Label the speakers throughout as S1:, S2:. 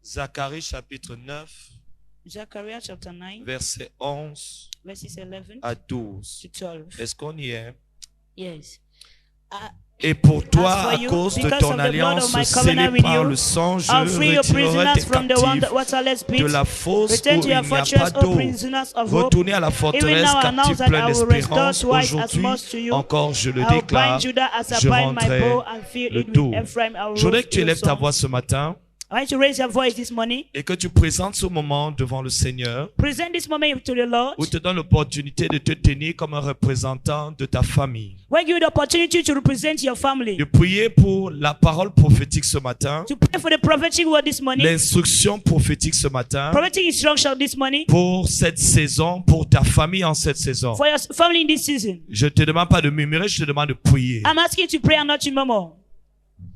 S1: Zacharie chapitre 9,
S2: Zechariah chapter 9,
S1: versets 11
S2: verses 11
S1: à 12.
S2: to 12.
S1: Est-ce qu'on y est?
S2: Yes.
S1: Et pour toi,
S2: As for
S1: à
S2: you,
S1: cause de
S2: because
S1: ton
S2: of the blood
S1: alliance
S2: of my covenant
S1: scellée
S2: with
S1: par
S2: you,
S1: le sang, je
S2: I'll free your
S1: retirerai
S2: prisoners
S1: tes
S2: from the
S1: captifs
S2: waterless
S1: de
S2: pit.
S1: la fosse où
S2: Return to
S1: il
S2: your
S1: n'y a pas
S2: fortress, O
S1: d'eau.
S2: prisoners of hope.
S1: Retournez à la
S2: Even
S1: forteresse,
S2: now announce
S1: captifs
S2: that
S1: pleins
S2: I will restore
S1: d'espérance.
S2: twice as
S1: Aujourd'hui,
S2: much to you.
S1: encore, je le
S2: I will
S1: déclare,
S2: bind Judah as I
S1: je
S2: bind my
S1: rendrai
S2: bow and fill
S1: le
S2: it with
S1: dos.
S2: Ephraim. I will
S1: Je voudrais que tu
S2: roast
S1: élèves
S2: your
S1: ta
S2: song.
S1: voix ce matin
S2: I want you to raise your voice this morning.
S1: et que tu présentes ce moment devant le Seigneur,
S2: Present this moment to the Lord.
S1: où il te donne l'opportunité de te tenir comme un représentant de ta famille.
S2: When you give you the opportunity to represent your family.
S1: De prier pour la parole prophétique ce matin,
S2: To pray for the prophetic word this morning.
S1: l'instruction prophétique ce matin,
S2: Prophetic instruction this morning.
S1: pour cette saison, pour ta famille en cette saison.
S2: For your family in this season.
S1: Je te demande pas de murmurer, je te demande de prier.
S2: I'm asking you to pray and not to murmur.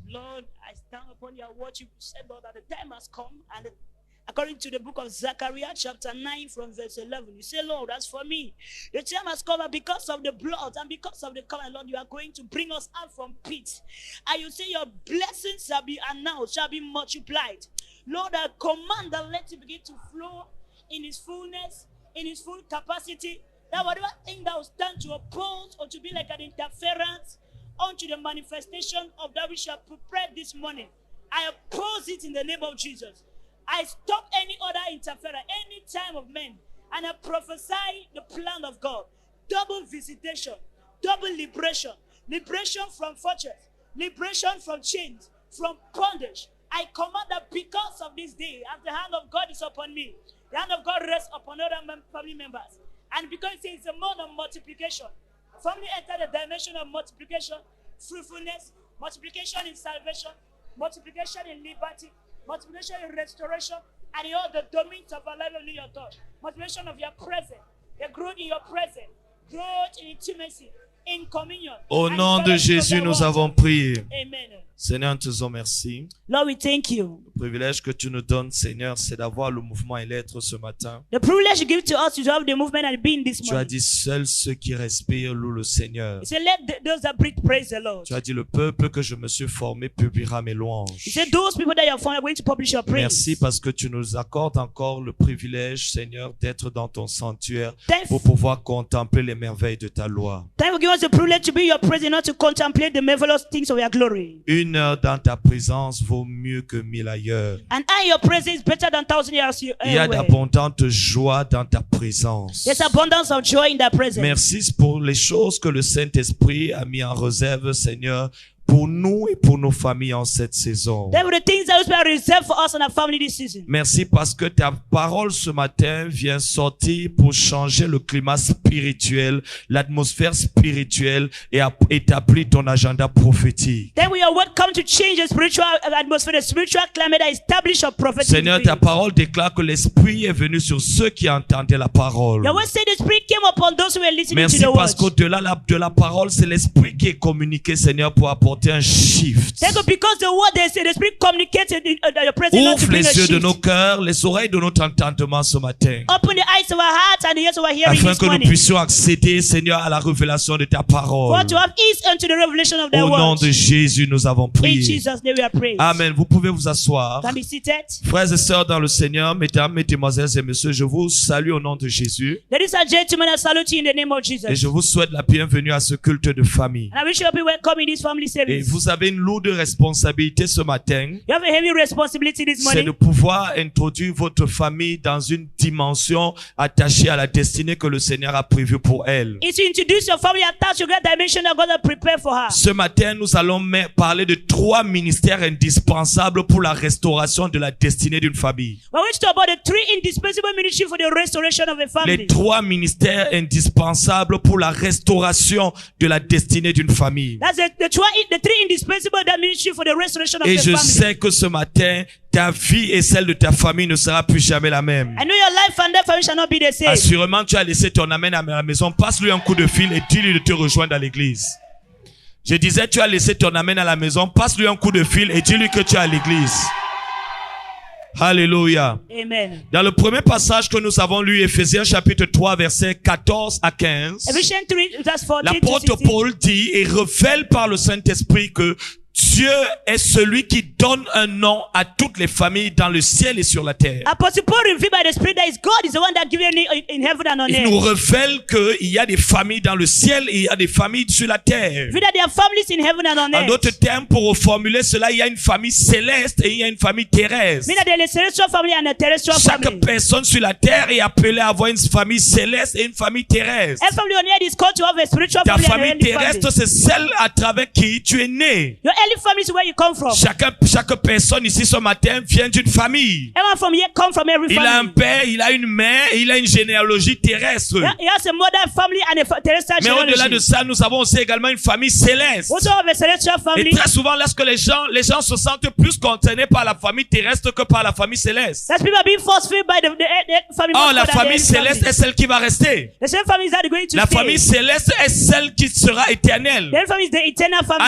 S2: Lord, I stand upon your word. You said, Lord, that the time has come. And according to the book of Zechariah, chapter 9, from verse 11, you say, Lord, as for me, the time has come, and because of the blood and because of the covenant, Lord, you are going to bring us out from pit. And you say, your blessings shall be announced, shall be multiplied. Lord, I command that let it begin to flow in its fullness, in its full capacity, that whatever thing that will stand to oppose or to be like an interference unto the manifestation of that which shall prepared this morning, I oppose it in the name of Jesus. I stop any other interference, any time of men, and I prophesy the plan of God. Double visitation, double liberation, liberation from fortress, liberation from chains, from bondage. I command that because of this day, as the hand of God is upon me, the hand of God rests upon other family members. And because it's a mode of multiplication, family enter the dimension of multiplication, fruitfulness, multiplication in salvation, multiplication in liberty, multiplication in restoration, and in all the domains of our life of your thought. Multiplication of your presence, the growth in your presence, growth in intimacy, in communion.
S1: Au nom de Jésus, nous avons prié.
S2: Amen.
S1: Seigneur, nous te disons merci.
S2: Lord, we thank you.
S1: Le privilège que tu nous donnes, Seigneur, c'est d'avoir le mouvement et l'être ce matin.
S2: The privilege you give to us is to have the movement and being this
S1: Tu as
S2: morning.
S1: dit, seuls ceux qui respirent louent le Seigneur.
S2: He said, let those that breathe praise the Lord.
S1: Tu as dit, le peuple que je me suis formé publiera mes louanges.
S2: He said, those people that you have found are going to publish your praise.
S1: Merci parce que tu nous accordes encore le privilège, Seigneur, d'être dans ton sanctuaire
S2: Thank
S1: pour pouvoir contempler les merveilles de ta loi.
S2: Thank you for giving us the privilege to be your presence, not to contemplate the marvelous things of your glory.
S1: Une heure dans ta présence vaut mieux que 1000 ailleurs.
S2: And your presence is better than 1,000 years
S1: Il y a
S2: anywhere.
S1: d'abondantes joies dans ta présence.
S2: There's abundance of joy in that presence.
S1: Merci pour les choses que le Saint-Esprit a mis en réserve, Seigneur, pour nous et pour nos familles en cette saison.
S2: There were the things that were reserved for us and our family this season.
S1: Merci parce que ta parole ce matin vient sortir pour changer le climat spirituel, l'atmosphère spirituelle et établir ton agenda prophétique.
S2: Then we are welcome to change the spiritual atmosphere, the spiritual climate that establish a prophetic.
S1: Seigneur, ta parole déclare que l'Esprit est venu sur ceux qui entendaient la parole.
S2: Your word said the Spirit came upon those who were listening
S1: Merci
S2: to the
S1: parce
S2: word.
S1: qu'au-delà de la parole, c'est l'Esprit qui est communiqué, Seigneur, pour apporter un shift.
S2: Thank you because the word they say, the Spirit communicated in your presence not to
S1: Ouvre
S2: bring a
S1: les yeux de
S2: shift.
S1: nos cœurs, les oreilles de notre entendement ce matin,
S2: Open the eyes of our hearts and the ears of our hearing
S1: afin
S2: this
S1: que nous
S2: morning.
S1: puissions accéder, Seigneur, à la révélation de ta
S2: For
S1: parole.
S2: to have ease unto the revelation of thy
S1: Au nom
S2: word.
S1: de Jésus, nous avons
S2: In
S1: prié.
S2: Jesus' name we are praying.
S1: Amen. Vous pouvez vous asseoir.
S2: Can be seated.
S1: Frères et sœurs dans le Seigneur, mesdames, mesdemoiselles et messieurs, je vous salue au nom de Jésus
S2: Ladies and gentlemen, I salute you in the name of Jesus.
S1: et je vous souhaite la bienvenue à ce culte de famille.
S2: And I wish you be welcome in this family
S1: Et
S2: service.
S1: vous avez une lourde responsabilité ce matin,
S2: You have a heavy responsibility this
S1: c'est de
S2: morning.
S1: pouvoir introduire votre famille dans une dimension attachée à la destinée que le Seigneur a prévue pour elle.
S2: It's to introduce your family attached to that dimension that God has prepared for her.
S1: Ce matin, nous allons parler de 3 ministères indispensables pour la restauration de la destinée d'une famille.
S2: We're going to talk about the 3 indispensable ministry for the restoration of a family.
S1: Les 3 ministères indispensables pour la restauration de la destinée d'une famille.
S2: That's the 3 indispensable that ministry for the restoration of
S1: Et
S2: the
S1: je
S2: family.
S1: sais que ce matin, ta vie et celle de ta famille ne sera plus jamais la même.
S2: I know your life and that family shall not be the same.
S1: Assurément, tu as laissé ton amène à la maison. Passe-lui un coup de fil et dis-lui de te rejoindre à l'église. Je disais, tu as laissé ton amène à la maison. Passe-lui un coup de fil et dis-lui que tu es à l'église. Alléluia.
S2: Amen.
S1: Dans le premier passage que nous avons lu, Éphésiens chapitre 3, versets 14 à 15,
S2: Ephesians 3, verse 14 to
S1: l'apôtre
S2: 16.
S1: Paul dit et révèle par le Saint-Esprit que Dieu est celui qui donne un nom à toutes les familles dans le ciel et sur la terre.
S2: Apostle Paul revealed by the Spirit that is God is the one that gives you in heaven and on
S1: Il nous
S2: earth.
S1: révèle qu'il y a des familles dans le ciel et il y a des familles sur la terre.
S2: Reveal that there are families in heaven and on
S1: En
S2: earth.
S1: d'autres termes, pour reformuler cela, il y a une famille céleste et il y a une famille terrestre.
S2: Mean that there is a celestial family and a terrestrial
S1: Chaque
S2: family.
S1: personne sur la terre est appelée à avoir une famille céleste et une famille terrestre.
S2: Every family on earth is called to have a spiritual
S1: Ta
S2: family and an
S1: famille
S2: earthly family.
S1: terrestre, c'est celle à travers qui tu es né.
S2: Your earthly family is where you come from.
S1: Chaque personne ici ce matin vient d'une famille.
S2: Everyone from here come from every
S1: Il a un
S2: family.
S1: père, il a une mère et il a une généalogie terrestre.
S2: He has a mother family and a terrestrial
S1: Mais au-delà de
S2: genealogy.
S1: ça, nous avons aussi également une famille céleste.
S2: Also have a celestial
S1: Et
S2: family.
S1: très souvent, lorsque les gens se sentent plus concernés par la famille terrestre que par la famille céleste.
S2: That's people being force-filled by the family.
S1: Oh,
S2: more
S1: la
S2: than the
S1: famille
S2: earthly
S1: céleste
S2: family.
S1: est celle qui va rester.
S2: The same family is that going to
S1: La
S2: stay.
S1: famille céleste est celle qui sera éternelle.
S2: The earthly family is the eternal family.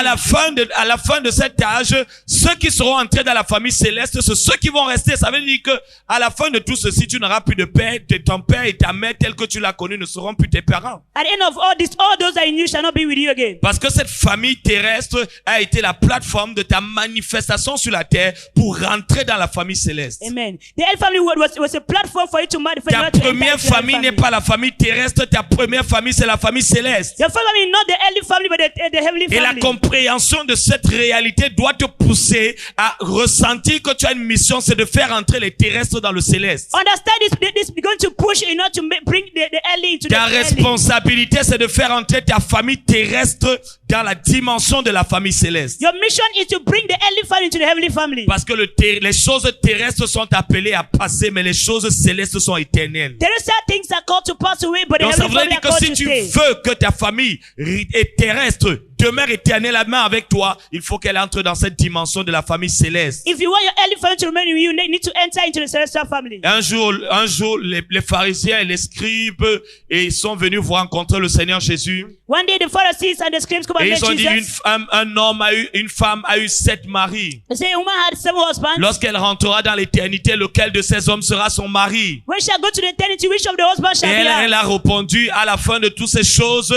S1: À la fin de cet âge, ceux qui seront entrés dans la famille céleste, c'est ceux qui vont rester. Ça veut dire que, à la fin de tout ceci, tu n'auras plus de père, ton père et ta mère tels que tu l'as connu ne seront plus tes parents.
S2: At the end of all this, all those that in you shall not be with you again.
S1: Parce que cette famille terrestre a été la plateforme de ta manifestation sur la terre pour rentrer dans la famille céleste.
S2: Amen. The earthly family was a platform for you to manifest.
S1: Ta première famille n'est pas la famille terrestre, ta première famille c'est la famille céleste.
S2: Your family is not the earthly family, but the heavenly
S1: Et la
S2: family.
S1: compréhension de cette réalité doit te pousser à ressentir que tu as une mission, c'est de faire entrer les terrestres dans le céleste.
S2: Understand this is going to push in order to bring the early into
S1: Ta
S2: the early.
S1: responsabilité, c'est de faire entrer ta famille terrestre dans la dimension de la famille céleste.
S2: Your mission is to bring the earthly family into the heavenly family.
S1: Parce que les choses terrestres sont appelées à passer, mais les choses célestes sont éternelles.
S2: Terrestrial things are called to pass away, but the
S1: Donc ça
S2: heavenly
S1: voudrait
S2: family
S1: dire
S2: are
S1: que
S2: called
S1: si
S2: to
S1: tu
S2: stay.
S1: veux que ta famille est terrestre demeure éternellement avec toi, il faut qu'elle entre dans cette dimension de la famille céleste.
S2: If you want your earthly family to remain with you, you need to enter into the celestial family.
S1: Un jour, les pharisiens et les scribes ils sont venus voir rencontrer le Seigneur Jésus.
S2: One day the Pharisees and the scribes come and
S1: Et
S2: met
S1: ils ont dit
S2: Jesus.
S1: une femme a eu 7 maris.
S2: They say a woman had 7 husbands.
S1: Lorsqu'elle rentrera dans l'éternité, lequel de ces hommes sera son mari?
S2: When shall go to the eternity, which of the husbands
S1: Et
S2: shall be
S1: elle
S2: ours?
S1: a répondu, à la fin de toutes ces choses,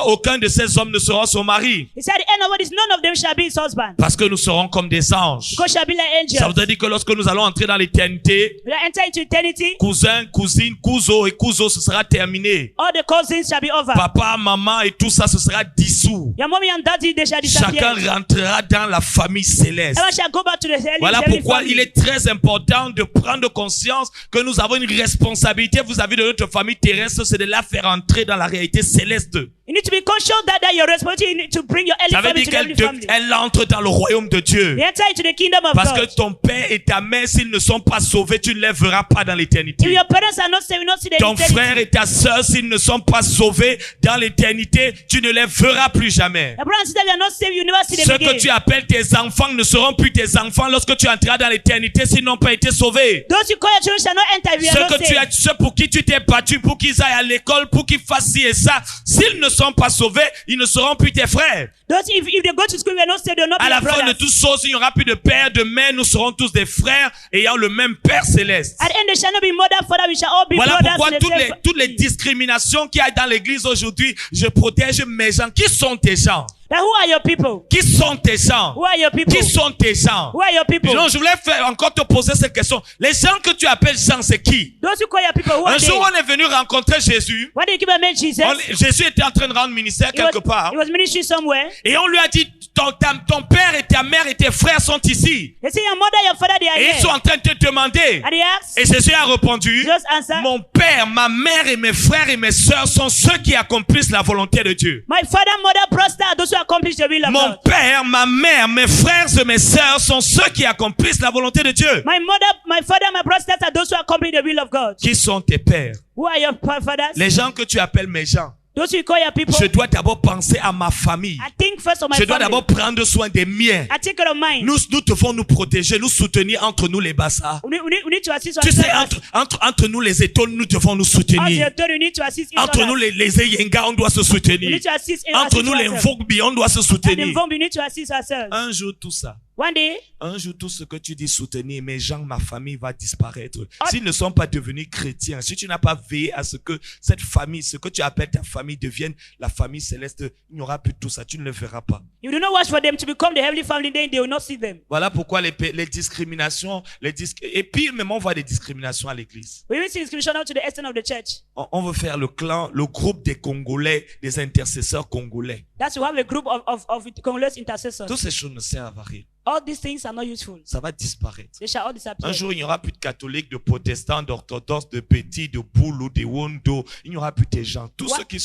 S1: aucun de ces hommes ne sera son mari.
S2: He said, at the end of all this, none of them shall be his husband.
S1: Parce que nous serons comme des anges.
S2: Because shall be like
S1: Ça
S2: angels.
S1: veut dire que lorsque nous allons entrer dans l'éternité,
S2: When I enter into eternity,
S1: cousin, cousine, cousin et cousin, ce sera terminé.
S2: all the cousins shall be over.
S1: Papa, maman et tout ça, ce sera dissous.
S2: Your mommy and daddy, they shall disappear.
S1: Chacun rentrera dans la famille céleste.
S2: Everyone shall go back to the heavenly
S1: Voilà
S2: heavenly
S1: pourquoi
S2: family.
S1: il est très important de prendre conscience que nous avons une responsabilité vis-à-vis de notre famille terrestre, c'est de la faire entrer dans la réalité céleste.
S2: You need to be conscious that your responsibility, you need to bring your earthly
S1: Ça veut
S2: family
S1: dire
S2: to the heavenly family.
S1: elle entre dans le royaume de Dieu.
S2: They enter into the kingdom of
S1: Parce
S2: God.
S1: que ton père et ta mère, s'ils ne sont pas sauvés, tu ne les verras pas dans
S2: If
S1: l'éternité.
S2: your parents are not saved, you will not see the
S1: Ton
S2: eternity.
S1: frère et ta sœur, s'ils ne sont pas sauvés dans l'éternité, tu ne les verras plus jamais.
S2: Your brother and sister, if you are not saved, you will never see them
S1: Ce
S2: again.
S1: que tu appelles tes enfants ne seront plus tes enfants lorsque tu entreras dans l'éternité s'ils n'ont pas été sauvés.
S2: Those you call your children shall not enter if you are not saved.
S1: Ceux pour qui tu t'es battu, pour qu'ils aillent à l'école, pour qu'ils fassent ci et ça, s'ils ne sont pas sauvés, ils ne seront plus tes frères.
S2: Those, if they go to school, they are not saved, they will not be
S1: À la
S2: your
S1: fin de
S2: brothers.
S1: toutes choses, il n'y aura plus de père, de mère, nous serons tous des frères ayant le même Père céleste.
S2: At the end, they shall not be mother, father, we shall all be
S1: Voilà
S2: brothers.
S1: pourquoi
S2: in the same
S1: toutes les discriminations qu'il y a dans l'église aujourd'hui, je protège mes gens. Qui sont tes gens?
S2: Now, who are your people?
S1: Qui sont tes gens?
S2: Who are your people?
S1: Qui sont tes gens?
S2: Who are your people?
S1: Non, je voulais encore te poser cette question. Les gens que tu appelles gens, c'est qui?
S2: Those who call your people, who
S1: Un
S2: are they?
S1: jour, on est venu rencontrer Jésus.
S2: Why did you give a man Jesus?
S1: Jésus était en train de rendre ministère quelque part.
S2: He was ministry somewhere.
S1: Et on lui a dit, ton père et ta mère et tes frères sont ici.
S2: They say your mother, your father, they are
S1: Et
S2: here.
S1: ils sont en train de te demander.
S2: And he asked,
S1: Et Jésus a répondu,
S2: just answer,
S1: mon père, ma mère et mes frères et mes sœurs sont ceux qui accomplissent la volonté de Dieu.
S2: my father, mother, prosper, those who accomplish the will of
S1: Mon
S2: God.
S1: père, ma mère, mes frères et mes sœurs sont ceux qui accomplissent la volonté de Dieu.
S2: My mother, my father, my brothers are those who accomplish the will of God.
S1: Qui sont tes pères?
S2: Who are your fathers?
S1: Les gens que tu appelles mes gens.
S2: Those who call your people.
S1: Je dois d'abord penser à ma famille.
S2: I think first of my
S1: Je dois
S2: family.
S1: d'abord prendre soin des miens.
S2: I take care of mine.
S1: Nous devons nous protéger, nous soutenir entre nous les bassas.
S2: We need to assist
S1: Tu sais,
S2: ourselves.
S1: entre nous les étoiles, nous devons nous
S2: As
S1: soutenir.
S2: the authority, we need to assist each
S1: Entre
S2: other.
S1: nous les Eyenga, on doit se
S2: We
S1: soutenir.
S2: need to assist
S1: Entre
S2: assist
S1: nous les
S2: ourselves.
S1: Vogbi, on doit se
S2: And
S1: soutenir.
S2: the Vombi, we need to assist ourselves.
S1: Un jour, tout ça,
S2: One day,
S1: Un jour, tout ce que tu dis soutenir, mes gens, ma famille va disparaître. S'ils ne sont pas devenus chrétiens, si tu n'as pas veillé à ce que cette famille, ce que tu appelles ta famille devienne la famille céleste, il n'y aura plus de tout ça, tu ne le verras pas.
S2: you do not watch for them to become the heavenly family, then they will not see them.
S1: Voilà pourquoi les discriminations, et pire même on voit des discriminations à l'église.
S2: We even see discrimination out to the extent of the church.
S1: On veut faire le groupe des Congolais, des intercesseurs congolais.
S2: That's to have a group of Congolese intercessors.
S1: Toutes ces choses ne servent à rien.
S2: All these things are not useful.
S1: Ça va disparaître.
S2: They shall all disappear.
S1: Un jour, il n'y aura plus de catholiques, de protestants, d'orthodoxes, de petits, de boulou, de wondo. Il n'y aura plus tes gens. Tous ceux qui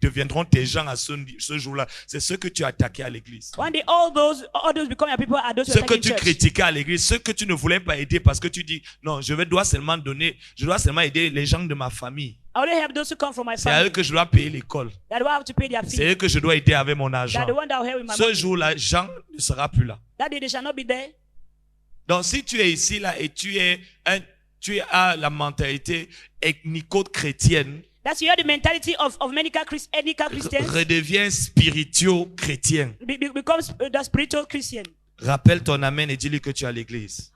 S1: deviendront tes gens à ce jour-là, c'est ceux que tu as attaqués à l'église.
S2: One day, all those become your people are those who
S1: Ceux que
S2: attack in
S1: tu
S2: church.
S1: critiquais à l'église, ceux que tu ne voulais pas aider parce que tu dis, non, je dois seulement aider les gens de ma famille.
S2: I only help those who come from my
S1: C'est à eux
S2: family.
S1: que je dois payer l'école.
S2: That do I have to pay their
S1: C'est
S2: fee.
S1: eux que je dois aider avec mon argent.
S2: That the one that will help with my
S1: Ce
S2: money.
S1: jour-là, Jean ne sera plus là.
S2: That day they shall not be there.
S1: Donc, si tu es ici, là, et tu as la mentalité ethnico-chrétienne,
S2: That's you have the mentality of many ethnical Christians.
S1: redeviens spirituo-chrétien.
S2: Becomes the spiritual Christian.
S1: Rappelle ton amen et dis-lui que tu es à l'église.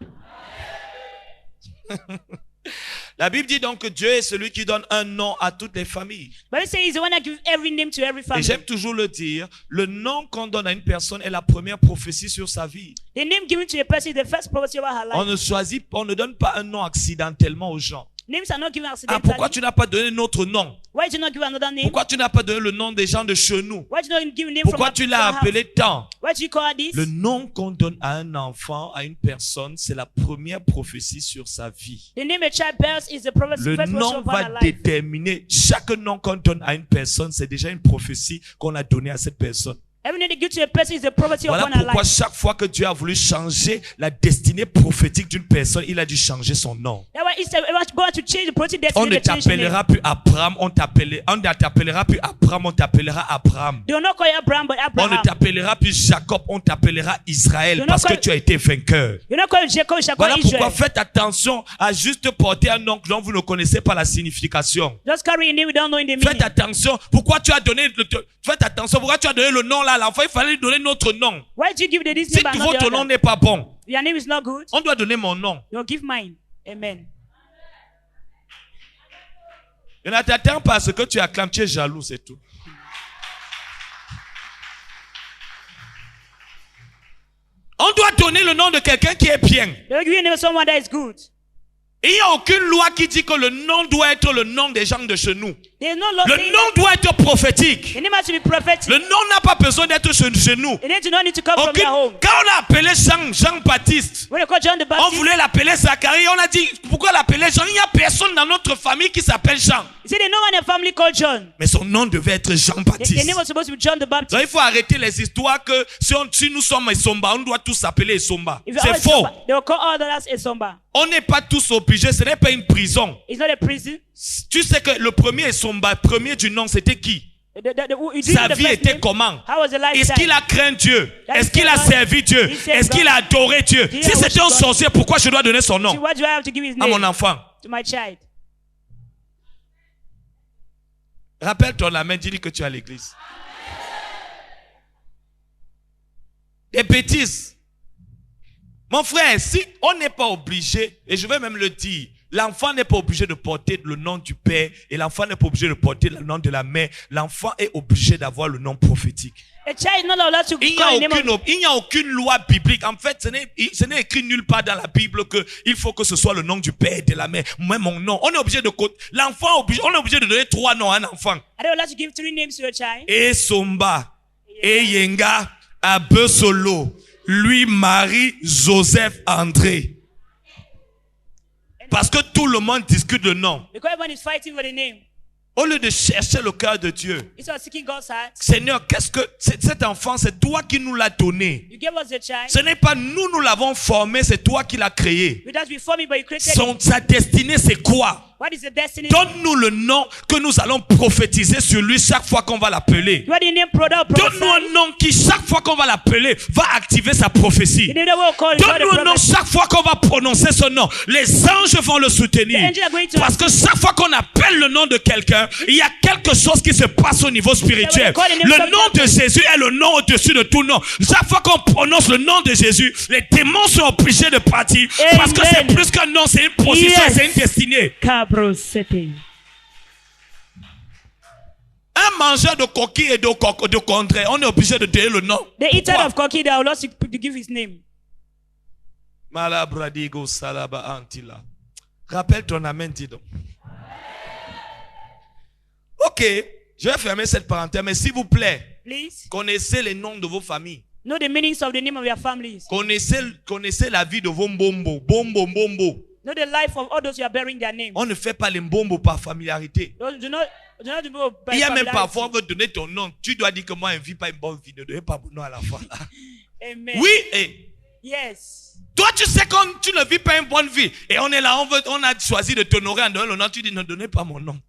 S1: La Bible dit donc que Dieu est celui qui donne un nom à toutes les familles.
S2: But it says he's the one that gives every name to every
S1: Et
S2: family.
S1: j'aime toujours le dire, le nom qu'on donne à une personne est la première prophétie sur sa vie.
S2: The name given to a person is the first prophecy about her life.
S1: On ne donne pas un nom accidentellement aux gens.
S2: Names are not given
S1: Ah,
S2: accidentally.
S1: pourquoi tu n'as pas donné notre nom?
S2: Why did you not give another name?
S1: Pourquoi tu n'as pas donné le nom des gens de chez nous?
S2: Why did you not give a name
S1: Pourquoi
S2: from
S1: tu l'as
S2: from her
S1: appelé tant?
S2: house? Why did you call her this?
S1: Le nom qu'on donne à un enfant, à une personne, c'est la première prophétie sur sa vie.
S2: The name a child bears is the prophecy,
S1: Le
S2: first prophecy
S1: nom
S2: upon
S1: va
S2: her life.
S1: déterminer, chaque nom qu'on donne à une personne, c'est déjà une prophétie qu'on a donnée à cette personne.
S2: Every name they give to a person is the prophecy
S1: Voilà
S2: upon her
S1: pourquoi
S2: life.
S1: chaque fois que Dieu a voulu changer la destinée prophétique d'une personne, il a dû changer son nom.
S2: That's why instead of going to change the prophecy
S1: On
S2: destiny,
S1: ne
S2: they change the name.
S1: t'appellera plus Abraham, on ne t'appellera plus Abraham, on t'appellera Abraham.
S2: They will not call you Abraham, but
S1: On ne
S2: Abraham.
S1: t'appellera plus Jacob, on t'appellera Israël
S2: You're
S1: parce
S2: not
S1: que
S2: call-
S1: tu as été vainqueur.
S2: You not call you Jacob, you shall call
S1: Voilà pourquoi
S2: Israel.
S1: faites attention à juste porter un nom dont vous ne connaissez pas la signification.
S2: Just carry a name without knowing the
S1: Faites
S2: meaning.
S1: attention. Pourquoi tu as donné le nom là à l'enfant? Il fallait lui donner notre nom.
S2: Why did you give this
S1: Si
S2: name and not
S1: votre
S2: the
S1: nom
S2: other?
S1: n'est pas bon,
S2: Your name is not good.
S1: on doit donner mon nom.
S2: You'll give mine. Amen.
S1: Et ne t'attends pas à ce que tu acclames. Tu es jaloux, c'est tout. On doit donner le nom de quelqu'un qui est bien.
S2: They'll give you a name of someone that is good.
S1: Et il n'y a aucune loi qui dit que le nom doit être le nom des gens de chez nous.
S2: There's no law
S1: Le
S2: saying
S1: nom doit être prophétique.
S2: the name has to be prophetic.
S1: Le nom n'a pas besoin d'être chez nous.
S2: The name do not need to come from your home.
S1: Quand on a appelé Jean-Baptiste,
S2: When they call John the
S1: on
S2: Baptist,
S1: voulait l'appeler Zacharie. On a dit, pourquoi l'appeler Jean? Il n'y a personne dans notre famille qui s'appelle Jean.
S2: you see, they know one in a family called John.
S1: Mais son nom devait être
S2: The
S1: Jean-Baptiste.
S2: name was supposed to be John the Baptist.
S1: Donc il faut arrêter les histoires que si nous sommes Esomba, on doit tous s'appeler Esomba.
S2: If you
S1: C'est
S2: always
S1: faux.
S2: Somba, they will call all others Esomba.
S1: On n'est pas tous obligés. Ce n'est pas une prison.
S2: It's not a prison.
S1: Tu sais que le premier Esomba, premier du nom, c'était qui?
S2: You didn't
S1: Sa
S2: know the
S1: vie
S2: first
S1: était
S2: name?
S1: comment?
S2: How was the
S1: Est-ce qu'il
S2: lifestyle?
S1: a craint Dieu?
S2: That
S1: Est-ce
S2: is
S1: qu'il a
S2: God.
S1: servi Dieu?
S2: He served
S1: Est-ce qu'il
S2: God.
S1: a adoré Dieu?
S2: He
S1: Si
S2: has
S1: c'était un
S2: worshiped God.
S1: sorcier, pourquoi je dois donner son
S2: See,
S1: nom
S2: why do I have to give his
S1: à mon
S2: name
S1: enfant?
S2: to my child?
S1: Rappelle ton amen, dis-lui que tu es à l'église. Des bêtises. Mon frère, si on n'est pas obligé, et je vais même le dire, l'enfant n'est pas obligé de porter le nom du père et l'enfant n'est pas obligé de porter le nom de la mère. L'enfant est obligé d'avoir le nom prophétique.
S2: A child is not allowed to
S1: Il
S2: call the name of...
S1: n'y a aucune loi biblique. En fait, ce n'est écrit nulle part dans la Bible que il faut que ce soit le nom du père et de la mère. Moi, mon nom. On est obligé de donner 3 noms à un enfant.
S2: Are they allowed to give 3 names to a child?
S1: Esomba, Eyenga, Abesolo, lui, Marie, Joseph, André. Parce que tout le monde discute le nom.
S2: Because everyone is fighting for the name.
S1: Au lieu de chercher le cœur de Dieu.
S2: Instead of seeking God's heart,
S1: Seigneur, cet enfant, c'est toi qui nous l'as donné.
S2: you gave us a child.
S1: Ce n'est pas nous l'avons formé, c'est toi qui l'as créé.
S2: We just be forming, but you created him.
S1: Sa destinée, c'est quoi?
S2: What is the destiny?
S1: Donne-nous le nom que nous allons prophétiser sur lui chaque fois qu'on va l'appeler.
S2: What is the name product?
S1: Donne-nous un nom qui, chaque fois qu'on va l'appeler, va activer sa prophétie. Donne-nous un nom chaque fois qu'on va prononcer ce nom. Les anges vont le soutenir. Parce que chaque fois qu'on appelle le nom de quelqu'un, il y a quelque chose qui se passe au niveau spirituel. Le nom de Jésus est le nom au-dessus de tout nom. Chaque fois qu'on prononce le nom de Jésus, les démons sont obligés de partir. Parce que c'est plus qu'un nom, c'est une position, c'est une destinée. Un mangeur de coquilles et de condré, on est obligé de donner le nom.
S2: The eater of coquille, they will also give his name.
S1: Malabradigo salaba antila. Rappelle ton amen, dis donc. Ok, je vais fermer cette parenthèse, mais s'il vous plaît,
S2: Please
S1: connaissez les noms de vos familles.
S2: know the meanings of the name of your families.
S1: Connaissez la vie de vos mbombo. Bombo, mbombo.
S2: Know the life of all those who are bearing their names.
S1: On ne fait pas les mbombo par familiarité.
S2: Do not do by
S1: Il y a même
S2: familiarity.
S1: parfois, on veut donner ton nom. Tu dois dire que moi, je ne vis pas une bonne vie. Ne donnez pas mon nom à la fin.
S2: Amen.
S1: Oui, et
S2: Yes.
S1: toi, tu sais quand tu ne vis pas une bonne vie. Et on est là, on a choisi de t'honorer en donnant le nom. Tu dis, ne donnez pas mon nom.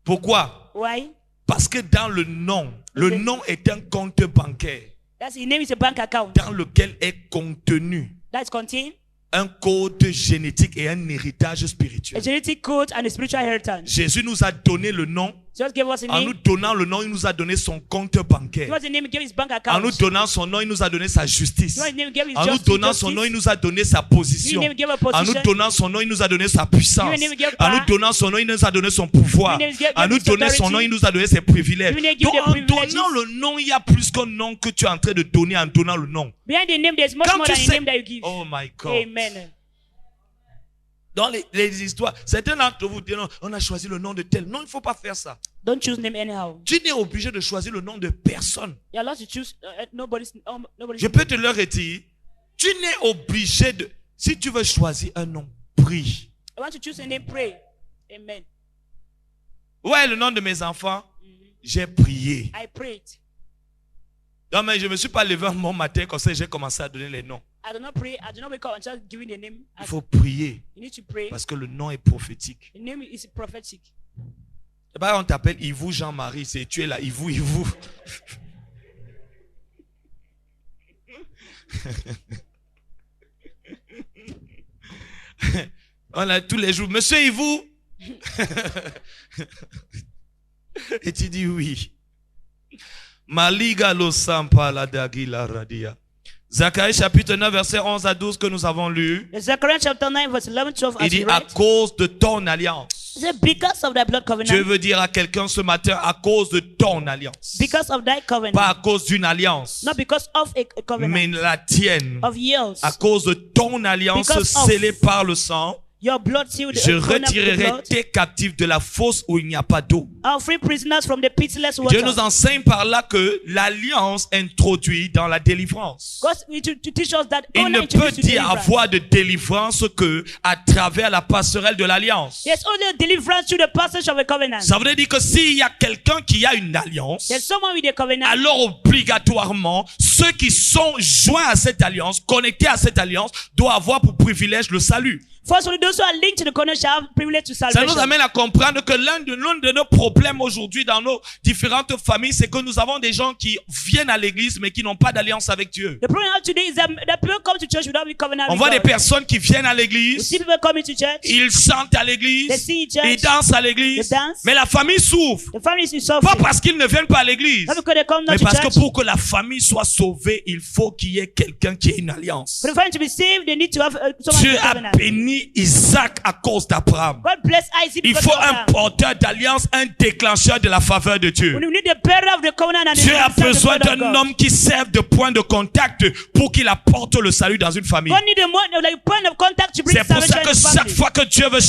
S1: Pourquoi?
S2: Why?
S1: Parce que dans le nom est un compte bancaire
S2: That's his name is a bank account.
S1: dans lequel est contenu
S2: That's contained
S1: un code génétique et un héritage
S2: a
S1: spirituel.
S2: genetic code and a spiritual inheritance.
S1: Jésus nous a donné le nom.
S2: Just give us a
S1: En nous
S2: name.
S1: donnant le nom, il nous a donné son compte bancaire.
S2: Give us a name. Give his bank
S1: En
S2: account.
S1: nous donnant son nom, il nous a donné sa justice.
S2: Give us a name. Give his
S1: En nous
S2: justice.
S1: donnant son nom, il nous a donné sa position.
S2: Give him, give a
S1: En nous
S2: position.
S1: donnant son nom, il nous a donné sa puissance.
S2: Give him, give
S1: En nous
S2: power.
S1: donnant son nom, il nous a donné son pouvoir.
S2: Give him, give
S1: En nous
S2: his
S1: donnant son
S2: authority.
S1: nom, il nous a donné ses privilèges.
S2: Give him, give
S1: Donc
S2: the
S1: en
S2: privileges.
S1: donnant le nom, il y a plus qu'un nom que tu es en train de donner en donnant le nom.
S2: Behind the name, there's much
S1: Quand
S2: more
S1: tu
S2: than a
S1: sais-
S2: name that you give.
S1: Oh my God.
S2: Amen.
S1: Dans les histoires, certains d'entre vous disent, non, on a choisi le nom de tel. Non, il ne faut pas faire ça.
S2: Don't choose name anyhow.
S1: Tu n'es obligé de choisir le nom de personne.
S2: You're allowed to choose nobody's.
S1: Je peux te le retirer. Tu n'es obligé de... Si tu veux choisir un nom, prie.
S2: I want to choose a name. Pray. Amen.
S1: Ouais, le nom de mes enfants, j'ai prié.
S2: I prayed.
S1: Non, mais je ne me suis pas levé un bon matin comme ça, j'ai commencé à donner les noms.
S2: I do not pray. I do not wake up and just giving the name.
S1: Il faut prier
S2: You need to pray.
S1: parce que le nom est prophétique.
S2: The name is prophetic.
S1: C'est pas on t'appelle Yvou Jean-Marie, c'est tu es là, Yvou. On a tous les jours, Monsieur Yvou. Et tu dis oui. Maliga lo sampa la dagila radia. Zacharie chapitre 9 verset 11 à 12 que nous avons lu.
S2: Zechariah chapter 9 verse 11, 12.
S1: Il
S2: As
S1: dit
S2: you
S1: à
S2: read,
S1: cause de ton alliance.
S2: it said, because of thy blood
S1: Dieu
S2: covenant.
S1: veut dire à quelqu'un ce matin à cause de ton alliance.
S2: Because of thy covenant.
S1: Pas à cause d'une alliance,
S2: Not because of a covenant.
S1: mais la tienne.
S2: Of yours.
S1: À cause de ton alliance
S2: Because of
S1: scellée par le sang,
S2: Your blood sealed.
S1: je
S2: covenant with the
S1: retirerai
S2: blood.
S1: tes captifs de la fosse où il n'y a pas d'eau.
S2: I'll free prisoners from the pitiless water.
S1: Dieu nous enseigne par là que l'alliance introduit dans la délivrance.
S2: God to teach us that
S1: Il
S2: God
S1: ne
S2: introduced
S1: peut
S2: to
S1: y
S2: deliverance.
S1: avoir de délivrance que à travers la passerelle de l'alliance.
S2: There's only a deliverance through the passage of a covenant.
S1: Ça veut dire que s'il y a quelqu'un qui a une alliance,
S2: There's someone with a covenant.
S1: alors obligatoirement, ceux qui sont joints à cette alliance, connectés à cette alliance, doivent avoir pour privilège le salut.
S2: Firstly, those who are linked to the covenant shall have privilege to
S1: Ça
S2: salvation.
S1: nous amène à comprendre que l'un de nos problèmes aujourd'hui dans nos différentes familles, c'est que nous avons des gens qui viennent à l'église mais qui n'ont pas d'alliance avec Dieu.
S2: The problem today is that people come to church without a covenant
S1: On
S2: with
S1: voit des
S2: God.
S1: personnes qui viennent à
S2: We
S1: l'église,
S2: see people coming to church.
S1: ils chantent à
S2: They
S1: l'église,
S2: sing in church.
S1: ils dansent à l'église,
S2: They dance.
S1: mais la famille souffre.
S2: The family is
S1: Pas
S2: suffering.
S1: parce qu'ils ne viennent pas à l'église,
S2: Not because they come not
S1: mais
S2: to
S1: parce
S2: church.
S1: que pour que la famille soit sauvée, il faut qu'il y ait quelqu'un qui ait une alliance.
S2: For the family to be saved, they need to have someone
S1: Dieu
S2: with a
S1: a
S2: covenant.
S1: béni Isaac à cause d'Abraham.
S2: God bless Isaac
S1: Il
S2: because
S1: faut
S2: of
S1: un
S2: Abraham.
S1: porteur d'alliance, un déclencheur de la faveur de Dieu.
S2: We need the bearer of the covenant and the
S1: Dieu a
S2: minister of the
S1: besoin
S2: word of
S1: d'un
S2: God.
S1: homme qui serve de point de contact pour qu'il apporte le salut dans une famille.
S2: God need a point of contact to bring
S1: C'est pour
S2: salvation
S1: ça que
S2: in the
S1: chaque
S2: family.
S1: fois que Dieu veut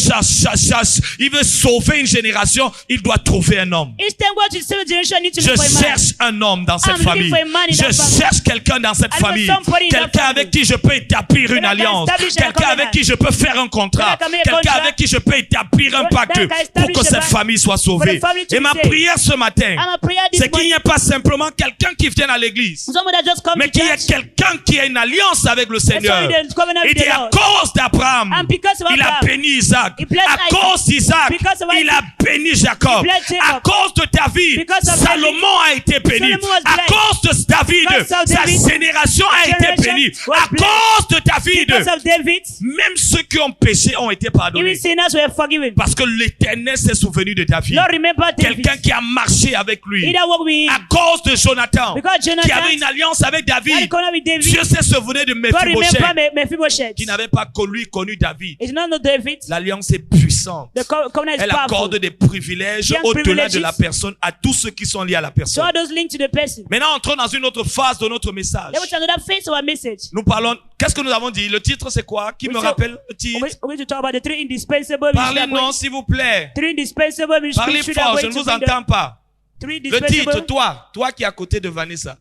S1: il veut sauver une génération, il doit trouver un homme.
S2: Each time God is saving generation, need to
S1: Je
S2: look for a man.
S1: cherche un homme dans cette
S2: I'm looking
S1: famille.
S2: for a man in
S1: Je
S2: that family.
S1: cherche quelqu'un dans cette
S2: I want
S1: famille.
S2: somebody in that
S1: Quelqu'un
S2: family.
S1: avec qui je peux établir une
S2: That I can
S1: alliance.
S2: establish a
S1: Quelqu'un avec
S2: covenant.
S1: qui je peux faire un contrat. contrat.
S2: can make a
S1: Quelqu'un
S2: contract.
S1: avec qui je peux établir un pacte
S2: That can
S1: pour
S2: establish
S1: que
S2: a
S1: cette
S2: pact
S1: famille soit sauvée.
S2: for the family to
S1: Et ma
S2: be saved.
S1: prière ce matin,
S2: And a prayer this
S1: c'est qu'il
S2: morning.
S1: n'y ait pas simplement quelqu'un qui vienne à l'église,
S2: Someone that just come
S1: mais
S2: to
S1: qu'il y ait
S2: church.
S1: quelqu'un qui a une alliance avec le Seigneur.
S2: somebody that's covenant
S1: Et
S2: with the
S1: à
S2: Lord.
S1: cause d'Abraham,
S2: And because of
S1: il a
S2: Abraham,
S1: béni Isaac.
S2: he blessed
S1: À
S2: Isaac.
S1: cause d'Isaac,
S2: Because of
S1: il
S2: Isaac,
S1: a béni Jacob.
S2: he blessed Jacob.
S1: À cause de David,
S2: Because of
S1: Salomon a été béni.
S2: Solomon was
S1: À
S2: blessed.
S1: cause de David,
S2: Because of
S1: sa
S2: David,
S1: génération a été
S2: generation
S1: bénie.
S2: was
S1: À
S2: blessed.
S1: cause de David,
S2: Because of David,
S1: même ceux qui ont péché ont été pardonnés.
S2: even sinners were forgiven.
S1: Parce que l'Éternel s'est souvenu de David.
S2: Lord, remember David.
S1: Quelqu'un qui a marché avec lui.
S2: He that walked with him.
S1: À cause de Jonathan,
S2: Because Jonathan
S1: qui avait une alliance avec
S2: had a
S1: David.
S2: covenant with David.
S1: Dieu s'est souvenu de
S2: God
S1: Mephibosheth,
S2: remember Mephibosheth.
S1: qui n'avait pas connu David.
S2: He did not know David.
S1: L'alliance est puissante.
S2: The covenant is
S1: Elle
S2: powerful.
S1: accorde des privilèges
S2: Young
S1: au-delà de
S2: privileges.
S1: la personne à tous ceux qui sont liés à la
S2: So
S1: personne.
S2: all those linked to the person.
S1: Maintenant, entrons dans une autre phase de notre message.
S2: Then we to another phase of our message.
S1: Nous parlons, qu'est-ce que nous avons dit? Le titre, c'est quoi? Qui me rappelle le titre?
S2: We're going to talk about the three indispensable ministries.
S1: Parlez-nous, s'il vous plaît.
S2: Three indispensable ministries.
S1: Parlez
S2: that are
S1: fort, je
S2: going
S1: ne
S2: to
S1: vous
S2: bring
S1: entends pas.
S2: Three
S1: Le titre,
S2: indispensable.
S1: toi qui es à côté de Vanessa.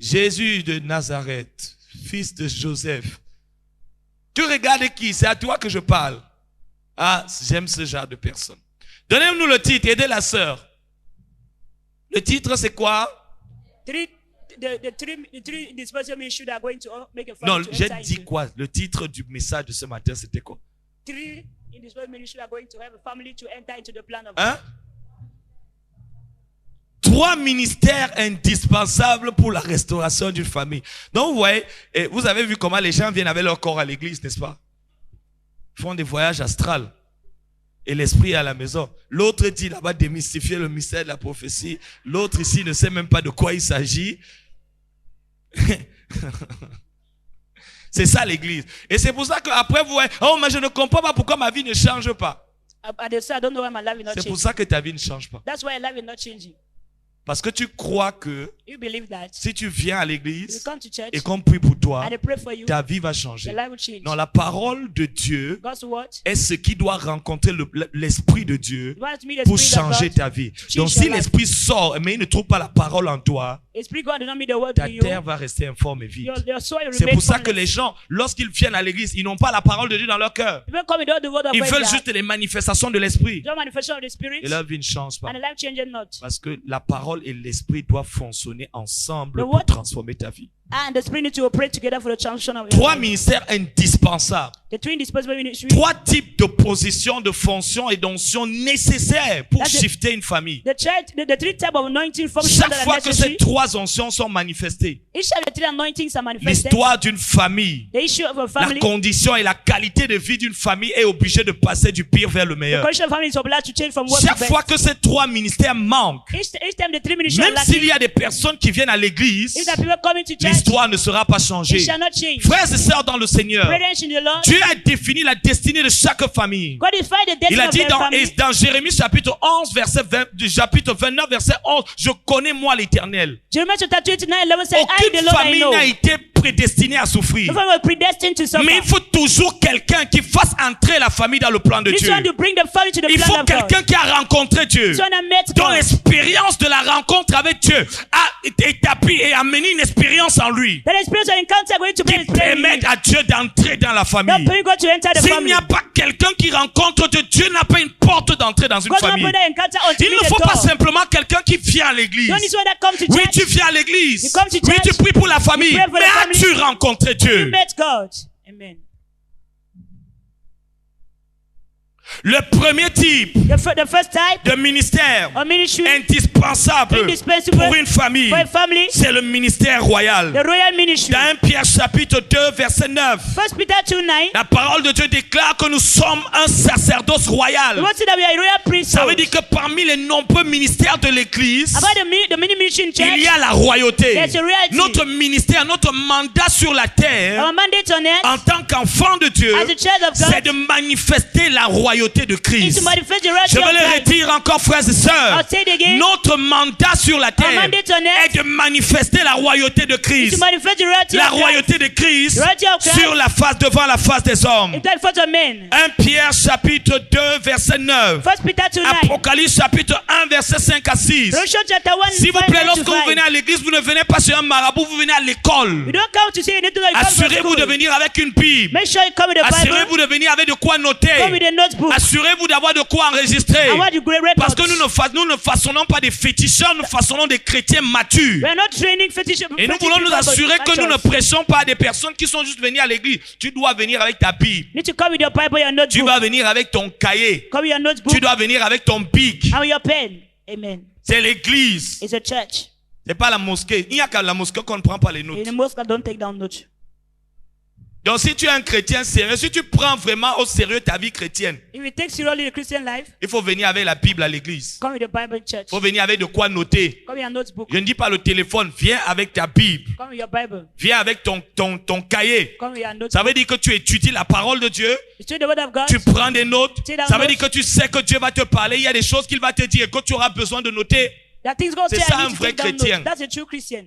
S1: Jésus de Nazareth, fils de Joseph. Tu regardes qui? C'est à toi que je parle. Ah, j'aime ce genre de personne. Donnez-nous le titre, aidez la sœur. Le titre, c'est quoi?
S2: The three indispensable ministries that are going to make a
S1: Non,
S2: family to
S1: j'ai
S2: enter
S1: dit
S2: into.
S1: quoi? Le titre du message de ce matin, c'était quoi?
S2: Three indispensable ministries that are going to have a family to enter into the plan of
S1: Hein?
S2: God.
S1: 3 ministères indispensables pour la restauration d'une famille. Donc, vous voyez, vous avez vu comment les gens viennent avec leur corps à l'église, n'est-ce pas? Ils font des voyages astrales. Et l'esprit est à la maison. L'autre dit là-bas démystifier le mystère de la prophétie. L'autre ici ne sait même pas de quoi il s'agit. C'est ça l'église. Et c'est pour ça qu'après vous voyez, oh mais je ne comprends pas pourquoi ma vie ne change pas.
S2: I don't know why my life is not
S1: C'est pour
S2: changing.
S1: ça que ta vie ne change pas.
S2: That's why life is not changing.
S1: Parce que tu crois que
S2: You believe that.
S1: si tu viens à
S2: You
S1: l'église
S2: come to church
S1: et qu'on prie pour toi,
S2: and they pray for you,
S1: ta vie va
S2: your
S1: changer.
S2: life will change.
S1: Non, la parole de Dieu
S2: God's word.
S1: est ce qui doit rencontrer l'esprit de Dieu
S2: You want to meet the
S1: pour
S2: Spirit of
S1: changer
S2: God.
S1: ta vie.
S2: change
S1: Donc
S2: your
S1: si
S2: life.
S1: l'esprit sort, mais il ne trouve pas la parole en toi,
S2: The Spirit God does not meet the word
S1: ta
S2: in you.
S1: terre va rester informe et vide.
S2: Your soil
S1: C'est
S2: remains
S1: pour ça que
S2: formless.
S1: les gens, lorsqu'ils viennent à l'église, ils n'ont pas la parole de Dieu dans leur cœur.
S2: Even come without the word of
S1: Ils
S2: God,
S1: veulent
S2: that
S1: juste les manifestations de l'esprit.
S2: your manifestation of the Spirit
S1: Et leur vie ne change pas.
S2: and the life changes not.
S1: Parce que la parole et l'esprit doivent fonctionner ensemble
S2: The
S1: pour
S2: what?
S1: transformer ta vie.
S2: And the Spirit need to operate together for the transition of your
S1: 3
S2: life.
S1: ministères indispensables.
S2: The three indispensable ministries.
S1: 3 types de positions, de fonctions et d'onctions nécessaires pour
S2: That's it.
S1: shifter une famille.
S2: The church, the three type of anointing functions
S1: Chaque
S2: that are
S1: fois que
S2: necessary.
S1: ces 3 onctions sont manifestées,
S2: Each of the three anointings are manifested.
S1: l'histoire d'une famille,
S2: The issue of a
S1: la
S2: family.
S1: condition et la qualité de vie d'une famille est obligée de passer du pire vers le
S2: The
S1: meilleur.
S2: condition of family is obliged to change from worse to
S1: Chaque
S2: best.
S1: fois que ces 3 ministères manquent,
S2: Each time the three ministries are
S1: même s'il
S2: lacking,
S1: y a des personnes qui viennent à l'église,
S2: if the people coming to church,
S1: l'histoire ne sera pas changée.
S2: it shall not change.
S1: Frères et sœurs dans le Seigneur,
S2: Brethren in the Lord,
S1: Dieu a défini la destinée de chaque famille.
S2: God is find the
S1: Il
S2: destiny
S1: a
S2: of
S1: dit
S2: their family.
S1: dans Jérémie chapitre 11, chapitre 29, verset 11, je connais moi l'Éternel.
S2: Jeremiah chapter 29:11 says, I,
S1: Aucune
S2: the Lord, I
S1: famille
S2: know.
S1: n'a été prédestinée à souffrir.
S2: The family was predestined to suffer.
S1: Mais il faut toujours quelqu'un qui fasse entrer la famille dans le plan de
S2: This
S1: Dieu.
S2: one to bring the family to the
S1: Il
S2: plan
S1: faut
S2: of God.
S1: quelqu'un qui a rencontré Dieu,
S2: This one that met
S1: dont
S2: God.
S1: l'expérience de la rencontre avec Dieu a établi et amené une expérience en lui
S2: That experience of encounter going to bring
S1: qui permet à Dieu d'entrer dans la
S2: the
S1: famille.
S2: bring God to enter the
S1: S'il
S2: family.
S1: n'y a pas quelqu'un qui rencontre Dieu, Dieu n'a pas une porte d'entrée dans une
S2: God will not
S1: famille.
S2: bring that encounter until
S1: Il
S2: meet
S1: ne
S2: the
S1: faut pas
S2: door.
S1: simplement quelqu'un qui vient à l'église.
S2: Don't this one that come to
S1: Oui,
S2: church.
S1: tu viens à l'église.
S2: You come to
S1: Oui, tu
S2: church.
S1: pries pour la famille.
S2: You pray for
S1: Mais
S2: the family.
S1: as-tu rencontré
S2: You
S1: Dieu?
S2: met God. Amen.
S1: Le premier type
S2: The first type
S1: de ministère
S2: of ministry
S1: indispensable
S2: Indispensable
S1: pour une famille,
S2: for a family,
S1: c'est le ministère royal.
S2: the royal ministry.
S1: Dans 1 Pierre chapitre 2, verset 9,
S2: 1 Peter 2:9.
S1: la parole de Dieu déclare que nous sommes un sacerdoce
S2: The
S1: royal.
S2: word says that we are a royal
S1: Ça veut
S2: priesthood.
S1: dire que parmi les nombreux ministères de l'église,
S2: About the mini ministry in
S1: il
S2: church,
S1: y a la royauté.
S2: there's a royalty.
S1: Notre ministère, notre mandat sur la terre,
S2: Our mandate on earth
S1: en tant qu'enfant de Dieu,
S2: as a child of
S1: c'est
S2: God
S1: de manifester la royauté royauté de
S2: is
S1: Christ.
S2: to manifest the
S1: Je
S2: royalty
S1: vais
S2: of
S1: le
S2: Christ.
S1: redire encore, frères et sœurs.
S2: I'll say it again.
S1: Notre mandat sur la terre
S2: mandate on earth
S1: est de manifester la royauté de
S2: Is
S1: Christ.
S2: to manifest the royalty
S1: La
S2: of Christ.
S1: royauté de Christ
S2: Royalty of Christ.
S1: sur la face, devant la face des hommes.
S2: In front of men.
S1: 1 Pierre chapitre 2 verset 9.
S2: 1 Peter 2:9.
S1: Apocalypse chapitre 1 verset 5 à 6.
S2: Revelation chapter 1.
S1: S'il vous plaît,
S2: 5
S1: lorsque
S2: to
S1: vous
S2: 5.
S1: venez à l'église, vous ne venez pas chez un marabout, vous venez à
S2: You
S1: l'école.
S2: don't come to see anything like
S1: Assurez-vous de venir avec une Bible.
S2: Make sure you come with the Bible.
S1: Assurez-vous de venir avec de quoi
S2: Come
S1: noter.
S2: with a notebook.
S1: Assurez-vous d'avoir de quoi enregistrer.
S2: I want you great
S1: Parce
S2: records.
S1: que nous ne façonnons pas des féticheurs, nous façonnons des chrétiens matures.
S2: We are not training fetish.
S1: Et nous voulons nous assurer que nous ne prêchons pas à des personnes qui sont juste venues à l'église. Tu dois venir avec ta Bible.
S2: Need to come with your Bible, your
S1: Tu
S2: notebook.
S1: dois venir avec ton cahier.
S2: Come with your notebook
S1: Tu dois venir avec ton bic.
S2: and with your pen. Amen.
S1: C'est l'église.
S2: It's a church.
S1: C'est pas la mosquée. Il n'y a qu'à la mosquée qu'on ne prend pas les notes.
S2: In the mosque, don't take down notes.
S1: Donc si tu es un chrétien sérieux, si tu prends vraiment au sérieux ta vie chrétienne,
S2: If you take seriously the Christian life,
S1: il faut venir avec la Bible à l'église.
S2: come with the Bible in church.
S1: Il faut venir avec de quoi noter.
S2: Come with your notebook.
S1: Je ne dis pas le téléphone, viens avec ta Bible.
S2: Come with your Bible.
S1: Viens avec ton cahier.
S2: Come with your notebook.
S1: Ça veut dire que tu étudies la parole de Dieu,
S2: You study the word of God.
S1: tu prends des notes.
S2: Take down
S1: Ça veut
S2: notes.
S1: dire que tu sais que Dieu va te parler. Il y a des choses qu'il va te dire et que tu auras besoin de noter.
S2: That things God
S1: C'est
S2: say,
S1: ça,
S2: I
S1: un
S2: need to
S1: vrai
S2: take down
S1: chrétien.
S2: notes. That's a true Christian.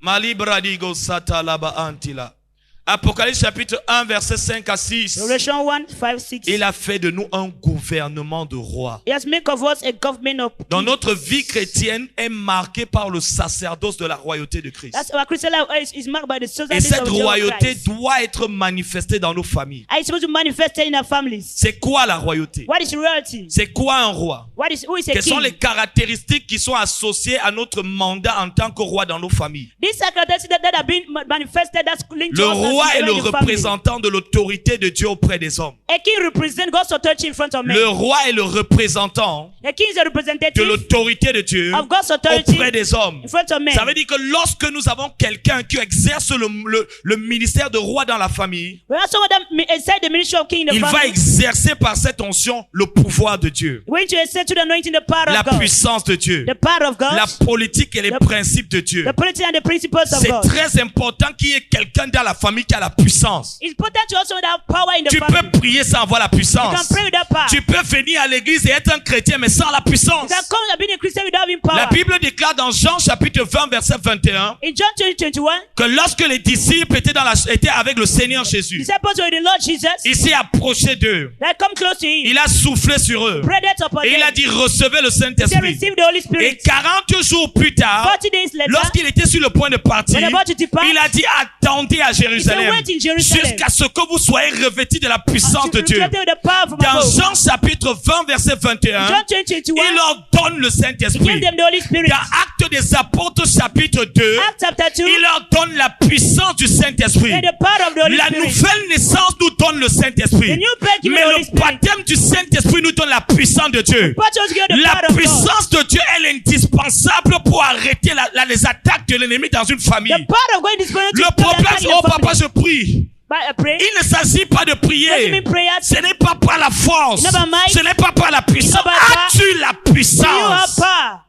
S1: Mali bradigo sata laba antila. Apocalypse chapitre 1 verset 5 à 6.
S2: Revelation 1, 5, 6.
S1: Il a fait de nous un gouvernement de rois.
S2: He has made of us a government of
S1: Donc
S2: peace.
S1: notre vie chrétienne est marquée par le sacerdoce de la royauté de Christ.
S2: That's our Christian life is marked by the
S1: Et
S2: society
S1: cette
S2: of Jesus
S1: royauté
S2: Christ.
S1: doit être manifestée dans nos familles.
S2: And it's supposed to manifest in our families.
S1: C'est quoi la royauté?
S2: What is royalty?
S1: C'est quoi un roi?
S2: Who is a
S1: Quelles sont
S2: king?
S1: les caractéristiques qui sont associées à notre mandat en tant que roi dans nos familles?
S2: These are characteristics that have been manifested that's linked
S1: Le
S2: to us
S1: roi
S2: as
S1: est le
S2: in the family.
S1: représentant de l'autorité de Dieu auprès des hommes.
S2: A king represents God's authority in front of men.
S1: Le roi est le représentant
S2: A king is a
S1: de
S2: representative
S1: l'autorité de Dieu
S2: of God's authority
S1: auprès des hommes.
S2: in front of men.
S1: Ça veut dire que lorsque nous avons quelqu'un qui exerce le ministère de roi dans la famille,
S2: When someone that inside the ministry of king in the
S1: il va
S2: family,
S1: exercer par cette onction le pouvoir de Dieu,
S2: going to exert to the anointing the power
S1: la
S2: of God,
S1: puissance de Dieu,
S2: the power of God,
S1: la politique et les principes de Dieu.
S2: the politics and the principles of
S1: C'est
S2: God.
S1: très important qu'il y ait quelqu'un dans la famille qui a la puissance.
S2: It's important to also have power in the
S1: Tu
S2: family.
S1: peux prier sans avoir la
S2: You can
S1: puissance.
S2: pray with that power.
S1: Tu peux venir à l'église et être un chrétien mais sans la puissance.
S2: You can come and be a Christian without having power.
S1: La Bible déclare dans Jean chapitre 20 verset 21
S2: In John 20:21,
S1: que lorsque les disciples étaient avec le Seigneur Jésus,
S2: disciples were the Lord Jesus.
S1: il s'est approché d'eux.
S2: They come close to him.
S1: Il a soufflé sur eux.
S2: Prayed it upon
S1: Et il a
S2: them.
S1: dit recevez le
S2: They
S1: Saint-Esprit.
S2: received the Holy
S1: Et
S2: Spirit.
S1: 40 jours plus tard,
S2: 40 days later,
S1: lorsqu'il était sur le point de partir,
S2: when about to depart,
S1: il a dit attendez à Jérusalem
S2: wait in Jerusalem
S1: jusqu'à ce que vous soyez revêtis de la puissance de Dieu.
S2: with the power from
S1: Dans
S2: above.
S1: Jean chapitre 20 verset 21,
S2: John 20:21,
S1: il leur donne le
S2: he
S1: Saint-Esprit.
S2: gave them the Holy Spirit.
S1: Dans Actes des Apôtres chapitre 2,
S2: Acts chapter 2,
S1: il leur donne la puissance du Saint-Esprit.
S2: and the power of the Holy
S1: La
S2: Spirit.
S1: nouvelle naissance nous donne le Saint-Esprit.
S2: The new birth gives
S1: Mais
S2: the Holy
S1: le
S2: Spirit.
S1: baptême du Saint-Esprit nous donne la puissance de Dieu.
S2: But also give the
S1: La
S2: power of God.
S1: puissance de Dieu, elle est indispensable pour arrêter les attaques de l'ennemi dans une famille.
S2: The power of God is going to
S1: Le
S2: stop the
S1: problème,
S2: attack
S1: c'est
S2: in the
S1: oh papa,
S2: family.
S1: je prie.
S2: But I pray.
S1: Il ne s'agit pas de
S2: Doesn't
S1: prier.
S2: mean prayer.
S1: Ce n'est pas par la force.
S2: It's not by might.
S1: Ce n'est pas par la puissance.
S2: It's not by power.
S1: As-tu la
S2: Do you have
S1: puissance?
S2: power?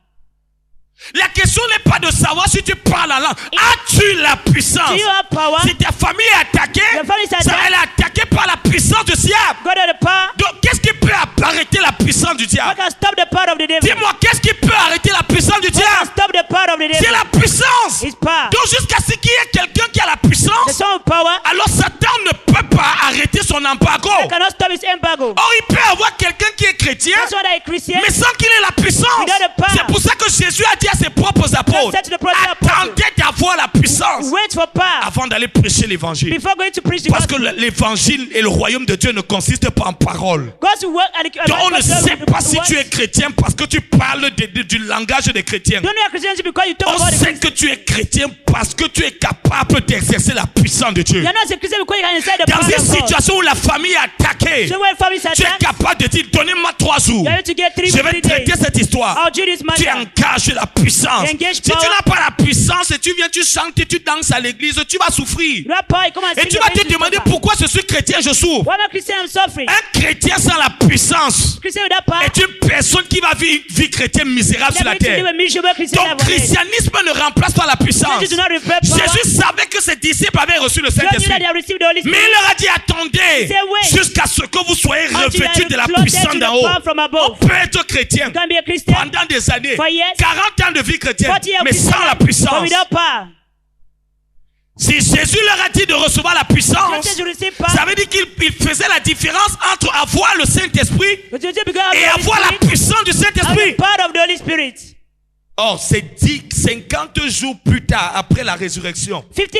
S1: La question n'est pas de savoir si tu parles la langue. As-tu la puissance?
S2: Do you have power?
S1: Si ta famille est attaquée,
S2: Your family is
S1: ça,
S2: attacked.
S1: elle est attaquée par la puissance du diable.
S2: God has the power.
S1: Donc, qu'est-ce qui peut arrêter la puissance du
S2: God
S1: diable?
S2: can stop the power of the devil.
S1: Dis-moi, qu'est-ce qui peut arrêter la puissance du
S2: God can
S1: diable?
S2: stop the power of the
S1: C'est
S2: devil.
S1: la puissance.
S2: His power.
S1: Donc, jusqu'à ce qu'il y ait quelqu'un qui a la
S2: The
S1: puissance,
S2: son of power
S1: alors Satan ne peut pas arrêter son embargo.
S2: cannot stop his embargo.
S1: Or, il peut avoir quelqu'un qui est chrétien,
S2: That's why they're Christian.
S1: mais sans qu'il ait la puissance.
S2: Without the power.
S1: C'est pour ça que Jésus a dit à ses propres apôtres,
S2: said to the prophet
S1: attendez d'avoir la puissance
S2: Wait for power
S1: avant d'aller prêcher l'évangile.
S2: before going to preach the
S1: Parce que
S2: gospel.
S1: l'évangile et le royaume de Dieu ne consistent pas en paroles.
S2: God's work and the
S1: Donc on ne
S2: God's
S1: sait
S2: work
S1: pas si
S2: work.
S1: tu es chrétien parce que tu parles du langage des chrétiens.
S2: Don't know your Christianity because you talk
S1: On
S2: about the
S1: sait que tu es chrétien parce que tu es capable d'exercer la puissance de Dieu.
S2: You're not a Christian because you can inside the
S1: Dans
S2: power
S1: une
S2: of God.
S1: situation où la famille est attaquée,
S2: So when families are
S1: tu es
S2: attacked,
S1: capable de dire donnez-moi 3 jours.
S2: you're able to get 3
S1: Je vais traiter
S2: days.
S1: cette histoire.
S2: I'll do this
S1: Tu
S2: matter.
S1: engages la puissance.
S2: Engage
S1: Si tu
S2: power.
S1: n'as pas la puissance, puissance et tu viens, tu chantes et tu danses à l'église, tu vas souffrir.
S2: You have power, you come and
S1: Et
S2: sing
S1: tu
S2: your
S1: vas te
S2: praises, you
S1: demander
S2: suffer.
S1: pourquoi je suis chrétien, je souffre.
S2: Why am I Christian? I'm suffering.
S1: Un chrétien sans la puissance
S2: Christian without power.
S1: est une personne qui va vivre une vie chrétienne misérable sur la
S2: They're going to live
S1: terre.
S2: a miserable Christian
S1: Donc,
S2: life on earth.
S1: christianisme ne remplace pas la puissance.
S2: Jesus do not replace power.
S1: Jésus savait que ses disciples avaient reçu le
S2: God knew that
S1: Saint-Esprit.
S2: they have received the Holy
S1: Mais
S2: Spirit.
S1: il leur a dit, attendez,
S2: Say, wait.
S1: jusqu'à ce que vous soyez
S2: Until
S1: revêtus
S2: you
S1: de la
S2: are clothed
S1: puissance
S2: to
S1: d'en
S2: the
S1: haut.
S2: power from
S1: On
S2: above.
S1: peut être chrétien
S2: You can be a Christian
S1: pendant des années,
S2: for years,
S1: 40 ans de vie chrétienne,
S2: 40 years of
S1: mais sans la
S2: Christian, but
S1: puissance.
S2: without power.
S1: Si Jésus leur a dit de recevoir la puissance,
S2: Jesus you receive power.
S1: ça veut dire qu'il faisait la différence entre avoir le Saint-Esprit
S2: But you because of
S1: et
S2: the Holy
S1: avoir la
S2: Spirit
S1: puissance du
S2: and the
S1: Saint-Esprit.
S2: power of the Holy Spirit.
S1: Or, c'est dit 50 jours plus tard, après la résurrection,
S2: 50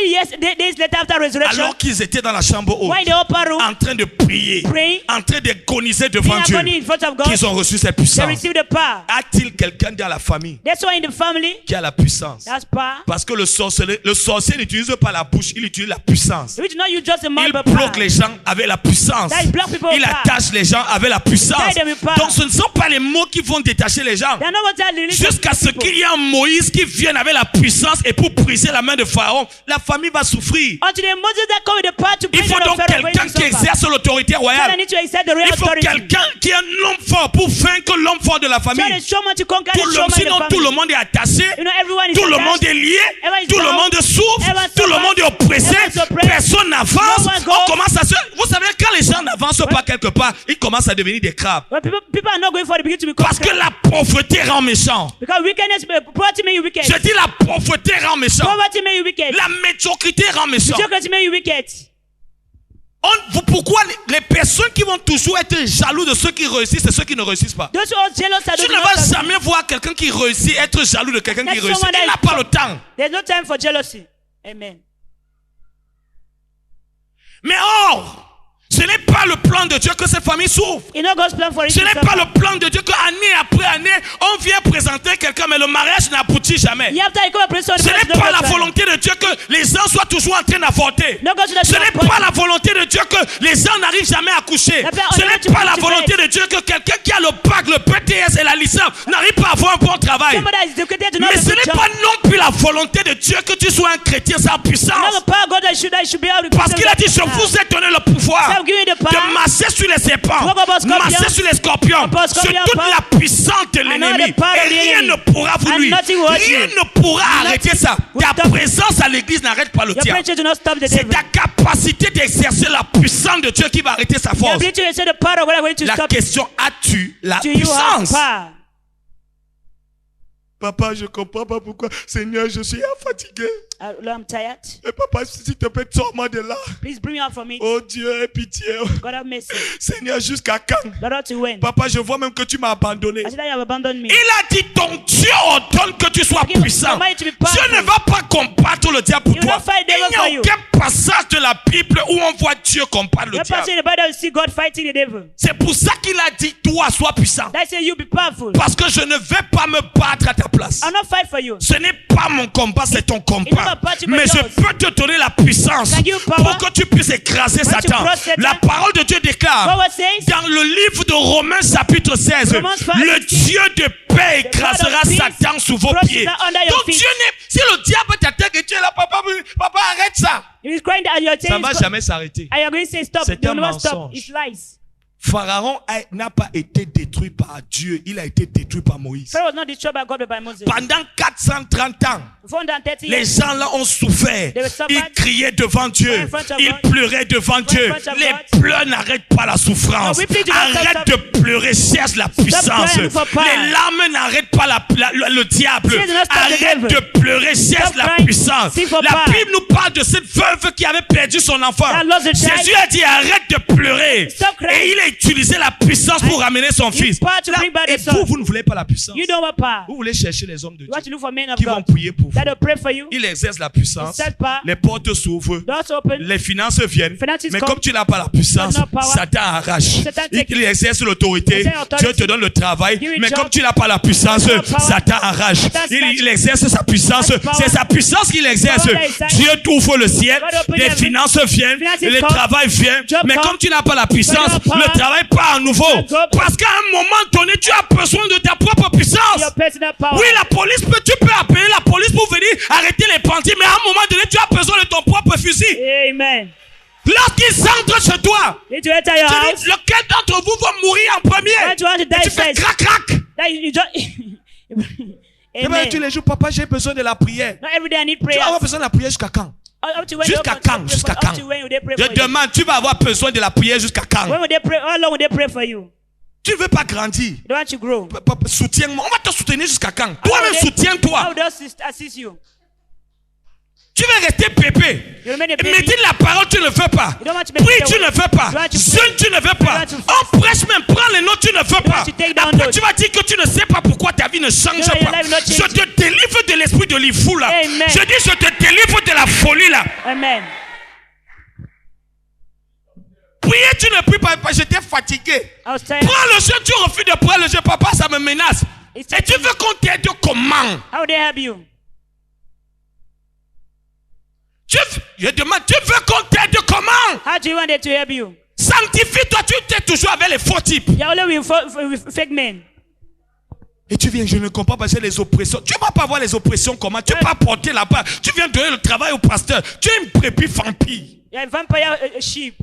S2: days later after resurrection,
S1: alors qu'ils étaient dans la chambre haute,
S2: why in the upper room,
S1: en train de prier,
S2: praying,
S1: en train d'agoniser
S2: being
S1: devant Dieu,
S2: agony in front of God,
S1: qu'ils ont reçu cette
S2: they
S1: puissance.
S2: receive the power.
S1: A-t-il quelqu'un dans la famille
S2: That's why in the family,
S1: qui a la puissance?
S2: that's power.
S1: Parce que le sorcier n'utilise pas la bouche, il utilise la puissance.
S2: We do not use just the mouth,
S1: Il
S2: but power.
S1: bloque les gens avec la puissance.
S2: That is block people with
S1: Il
S2: power.
S1: attache les gens avec la puissance.
S2: Guide them with power.
S1: Donc ce ne sont pas les mots qui vont détacher les gens.
S2: They are not going to release
S1: Jusqu'à ce
S2: people.
S1: qu'il y ait un Moïse qui vienne avec la puissance et pour briser la main de Pharaon, la famille va souffrir.
S2: Until the Moses that come with the power to
S1: Il
S2: bring
S1: faut
S2: down
S1: donc
S2: the Pharaoh,
S1: quelqu'un qui exerce l'autorité
S2: So they
S1: royale.
S2: need to exert the real
S1: Il faut
S2: authority.
S1: quelqu'un qui est un homme fort pour vaincre l'homme fort de la
S2: So the
S1: famille.
S2: strong man to conquer
S1: Tout
S2: the strong man in
S1: sinon
S2: the
S1: tout le
S2: family.
S1: monde est attaché,
S2: You know, everyone is
S1: tout le
S2: attached.
S1: monde est lié,
S2: Everyone is
S1: tout le
S2: bound.
S1: monde souffre,
S2: Everyone
S1: tout le
S2: suffers.
S1: monde est oppressé,
S2: Everyone is oppressed.
S1: personne n'avance.
S2: No one goes.
S1: On commence à se... Vous savez, quand les gens n'avancent pas quelque part, ils commencent à devenir des crabes.
S2: When people are not going for the beginning to be
S1: Parce que
S2: conquered.
S1: la pauvreté rend méchant.
S2: Because wickedness, poverty make you wicked.
S1: Je dis la pauvreté rend méchant.
S2: Poverty make you wicked.
S1: La médiocrité rend méchant.
S2: Mediocrity make you wicked.
S1: Pourquoi les personnes qui vont toujours être jaloux de ceux qui réussissent et ceux qui ne réussissent pas?
S2: Those who are jealous are
S1: Tu
S2: those
S1: ne
S2: who are
S1: vas
S2: not
S1: jamais voir quelqu'un qui réussit être jaloux de quelqu'un qui
S2: That's
S1: réussit.
S2: someone
S1: Il
S2: that
S1: n'a
S2: is-
S1: pas le temps.
S2: There's no time for jealousy. Amen.
S1: Mais or, ce n'est pas le plan de Dieu que cette famille souffre.
S2: You know God's plan for it.
S1: Ce n'est pas le plan de Dieu qu'année après année, on vient présenter quelqu'un, mais le mariage n'aboutit jamais.
S2: After you come and pray, so
S1: Ce n'est pas la volonté de Dieu que les gens soient toujours en train d'avorter.
S2: No God should
S1: Ce n'est pas la volonté de Dieu que les gens n'arrivent jamais à coucher. Ce n'est pas la volonté de Dieu que quelqu'un qui a le bac, le BTS et la licence n'arrive pas à avoir un bon travail.
S2: Somebody that is educated to not
S1: Mais
S2: have
S1: ce
S2: a good
S1: n'est
S2: job.
S1: pas non plus la volonté de Dieu que tu sois un chrétien sans
S2: Not
S1: puissance.
S2: the power of God that should be able to
S1: Parce qu'il a dit, je vous ai donné le pouvoir
S2: So I'm giving you the power.
S1: de masser sur les serpents,
S2: Walk upon scorpions,
S1: masser sur les scorpions,
S2: upon
S1: sur
S2: scorpions,
S1: toute la puissance de l'ennemi.
S2: the power
S1: Et
S2: of the
S1: rien
S2: enemy.
S1: ne pourra vous
S2: And
S1: lui.
S2: nothing will hurt
S1: Rien
S2: you.
S1: ne pourra arrêter ça.
S2: will
S1: Ta
S2: stop.
S1: présence à l'église n'arrête pas le
S2: Your
S1: tien.
S2: preaching do not stop the
S1: C'est
S2: devil.
S1: ta capacité d'exercer la puissance de Dieu qui va arrêter sa
S2: Your
S1: force.
S2: ability to exert the power of God are going to
S1: La
S2: stop.
S1: question, as-tu la
S2: Do you have
S1: puissance?
S2: power?
S1: Papa, je comprends pas pourquoi. Seigneur, je suis fatigué.
S2: Lord, I'm tired.
S1: Et papa, s'il te plaît, sors-moi de là.
S2: Please bring me out from it.
S1: Oh Dieu, aie pitié.
S2: God have mercy.
S1: Seigneur, jusqu'à quand?
S2: Lord, how to win.
S1: Papa, je vois même que tu m'as abandonné.
S2: I said that you have abandoned me.
S1: Il a dit, ton Dieu ordonne que tu sois
S2: Give
S1: puissant.
S2: Almighty to be powerful.
S1: Dieu ne va pas combattre le diable pour
S2: You will
S1: toi.
S2: not fight the devil
S1: Il n'y
S2: for
S1: a
S2: you.
S1: aucun passage de la Bible où on voit Dieu combattre le
S2: Your passage
S1: diable.
S2: in the Bible, you see God fighting the devil.
S1: C'est pour ça qu'il a dit, toi, sois puissant.
S2: That say you be powerful.
S1: Parce que je ne vais pas me battre à ta place.
S2: I'll not fight for you.
S1: Ce n'est pas mon combat, c'est ton
S2: It's
S1: combat.
S2: not a battle,
S1: Mais
S2: but
S1: je
S2: yours.
S1: peux te donner la puissance
S2: Can you power?
S1: pour que tu puisses écraser
S2: When to
S1: Satan.
S2: cross Satan?
S1: La parole de Dieu déclare
S2: What was says?
S1: dans le livre de Romains chapitre 16,
S2: Romans 5,
S1: le Dieu de paix écrasera
S2: God of peace
S1: Satan sous vos
S2: crushes
S1: pieds.
S2: Satan under your
S1: Donc
S2: feet.
S1: Dieu n'est... Si le diable t'attaque et tu es là, papa, arrête ça.
S2: He is crying at your
S1: Ça ne va
S2: tail.
S1: jamais s'arrêter.
S2: And you're going to say stop.
S1: C'est
S2: You
S1: un
S2: will not stop.
S1: mensonge.
S2: It's lies.
S1: Pharaon n'a pas été détruit par Dieu, il a été détruit par Moïse.
S2: Pharaoh was not destroyed by God but by Moses.
S1: Pendant 430 ans,
S2: 430
S1: les
S2: years.
S1: gens là ont souffert.
S2: They were suffered.
S1: Ils criaient devant Dieu.
S2: In front of
S1: Ils
S2: God.
S1: pleuraient devant Dieu.
S2: front of
S1: Les
S2: God.
S1: pleurs n'arrêtent pas la souffrance.
S2: No, weeping do not
S1: Arrête
S2: stop.
S1: de pleurer, cherche la puissance.
S2: crying for power.
S1: Les larmes n'arrêtent pas le diable.
S2: Tears do not stop the
S1: Arrête
S2: devil.
S1: de pleurer, cherche
S2: Stop
S1: la
S2: crying.
S1: puissance.
S2: Seek for
S1: La
S2: power.
S1: Bible nous parle de cette veuve qui avait perdu son enfant.
S2: That lost a child.
S1: Jésus a dit arrête de pleurer.
S2: Stop crying.
S1: Et il a utilisé la puissance pour ramener son fils.
S2: power to
S1: Là,
S2: bring back
S1: et
S2: the son.
S1: vous ne voulez pas la puissance.
S2: You don't want power.
S1: Vous voulez chercher les hommes de
S2: You
S1: Dieu
S2: want to look for men of
S1: qui vont
S2: God.
S1: prier pour vous.
S2: That will pray for you.
S1: Il exerce la puissance.
S2: Exerce pas.
S1: Les portes s'ouvrent.
S2: Doors open.
S1: Les finances viennent.
S2: Finances
S1: Mais
S2: come.
S1: comme tu n'as pas la puissance,
S2: You have no power.
S1: Satan arrache.
S2: Satan take
S1: Il exerce l'autorité.
S2: Exerce l'autorité.
S1: Dieu te donne le travail.
S2: Give you
S1: Mais
S2: job.
S1: comme tu n'as pas la puissance,
S2: You have no power.
S1: Satan arrache.
S2: Satan
S1: Il exerce sa puissance.
S2: Has power.
S1: C'est sa puissance qu'il exerce.
S2: Power that is
S1: Dieu ouvre le ciel.
S2: God open
S1: Les
S2: heaven.
S1: finances viennent.
S2: Finances
S1: Le
S2: come.
S1: travail vient.
S2: Job
S1: Mais
S2: come.
S1: comme tu n'as pas la puissance,
S2: But you have
S1: le
S2: power.
S1: travail part à nouveau.
S2: Job.
S1: Parce qu'à un moment donné, tu as besoin de ta propre puissance.
S2: Your personal power.
S1: Oui, tu peux appeler la police juste pour venir arrêter les bandits, mais à un moment donné, tu as besoin de ton propre fusil.
S2: Amen.
S1: Lorsqu'ils entrent chez toi,
S2: Need to enter your
S1: tu
S2: house.
S1: dis, lequel d'entre vous va mourir en premier?
S2: When you want to
S1: Et
S2: die
S1: tu fais
S2: first.
S1: crac, crac.
S2: That you just
S1: Et bien,
S2: Amen.
S1: tu les jours, papa, j'ai besoin de la prière.
S2: Not every day I need
S1: Tu
S2: prayer.
S1: vas avoir besoin de la prière jusqu'à quand?
S2: Up to when
S1: Jusqu'à
S2: they-
S1: quand? Jusqu'à quand?
S2: Up to when will they pray
S1: Je
S2: for you?
S1: demande, tu vas avoir besoin de la prière jusqu'à quand?
S2: When will they pray? How long will they pray for you?
S1: Tu ne veux pas grandir.
S2: They want to grow.
S1: Soutiens-moi. On va te soutenir jusqu'à quand?
S2: How
S1: Toi-même,
S2: will they-
S1: soutiens-toi.
S2: How will they assist you?
S1: Tu veux rester pépé.
S2: You remain a baby.
S1: Médite la parole, tu ne veux pas.
S2: You don't want to make
S1: Prie,
S2: the
S1: tu ne
S2: word.
S1: veux pas.
S2: You want to
S1: Jeûne,
S2: pray.
S1: tu ne veux pas.
S2: You want to fast.
S1: On prêche même, prends les notes, tu ne veux pas.
S2: want to take down
S1: Après,
S2: notes.
S1: tu vas dire que tu ne sais pas pourquoi ta vie ne change
S2: You know your
S1: pas.
S2: life not
S1: Je
S2: changing.
S1: te délivre de l'esprit de l'ifou là.
S2: Amen.
S1: Je dis, je te délivre de la folie là.
S2: Amen.
S1: Prier, tu ne pries pas, j'étais fatigué.
S2: I was tired.
S1: Prends le jeu, tu refuses de prendre le jeu, papa, ça me menace.
S2: It's
S1: Et tu veux qu'on t'aide comment?
S2: How will they help you?
S1: Je demande, tu veux qu'on t'aide comment?
S2: How do you want them to help you?
S1: Sanctifie-toi, tu t'es toujours avec les faux types.
S2: You're only with fake men.
S1: Et tu viens, je ne comprends pas, j'ai les oppressions. Tu ne vas pas voir les oppressions comment? Tu ne vas pas porter là-bas. Tu viens donner le travail au pasteur. Tu es une brebis vampire.
S2: You're a vampire sheep.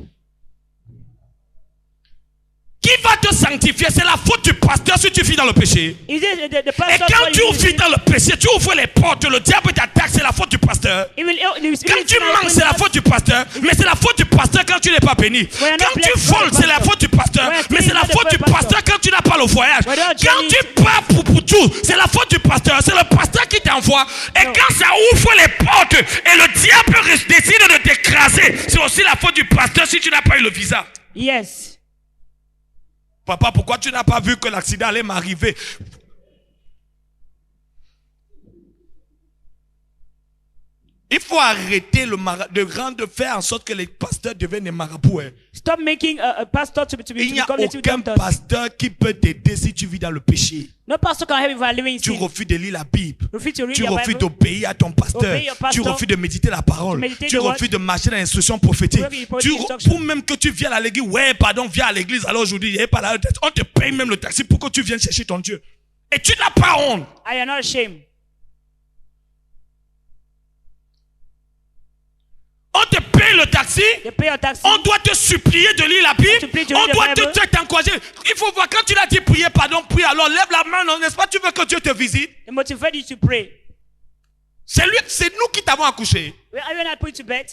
S1: Qui va te sanctifier? C'est la faute du pasteur si tu vis dans le péché.
S2: Is it the
S1: Et
S2: pastor?
S1: quand tu vis dans le péché, tu ouvres les portes, le diable t'attaque, c'est la faute du pasteur. Quand tu manques, c'est la faute du pasteur. Mais c'est la faute du pasteur quand tu n'es pas béni.
S2: We're not
S1: Quand tu
S2: blessed by
S1: voles,
S2: the
S1: c'est la
S2: pastor.
S1: faute du pasteur.
S2: We're
S1: Mais c'est la
S2: clean
S1: faute
S2: by
S1: du
S2: the pastor.
S1: pasteur quand tu n'as pas le voyage.
S2: We're not
S1: Quand
S2: journey.
S1: tu pars pour tout, c'est la faute du pasteur. C'est le pasteur qui t'envoie. Et
S2: No.
S1: quand ça ouvre les portes et le diable décide de t'écraser, c'est aussi la faute du pasteur si tu n'as pas eu le visa.
S2: Yes.
S1: Papa, pourquoi tu n'as pas vu que l'accident allait m'arriver? Il faut arrêter de faire en sorte que les pasteurs deviennent des marabouts. Hein.
S2: Stop making a pastor to
S1: Il n'y a
S2: become little
S1: aucun
S2: doctors.
S1: pasteur qui peut t'aider si tu vis dans le péché.
S2: No pastor can help you if you are living in
S1: Tu
S2: sin.
S1: refuses de lire la Bible.
S2: Refuse to read
S1: Tu
S2: your
S1: refuses
S2: Bible.
S1: d'obéir à ton pasteur.
S2: Obey your pastor.
S1: Tu refuses de méditer la parole.
S2: To meditate
S1: Tu
S2: the word.
S1: refuses de marcher dans l'instruction prophétique.
S2: Wherever you put the instruction.
S1: Pour même que tu viennes à l'église, ouais, pardon, viens à l'église. Alors aujourd'hui, pas là, on te paye même le taxi pour que tu viennes chercher ton Dieu. Et tu n'as pas honte.
S2: I am not ashamed.
S1: On te paye le taxi.
S2: They pay your taxi.
S1: On doit te supplier de lire la
S2: To
S1: Bible.
S2: plead to
S1: On
S2: read the
S1: doit
S2: Bible.
S1: t'encourager. Il faut voir, quand tu l'as dit prier, pardon, prie, alors lève la main, non, n'est-ce pas? Tu veux que Dieu te visite?
S2: They motivate you to pray.
S1: C'est nous qui t'avons accouché.
S2: Are you not put to bed?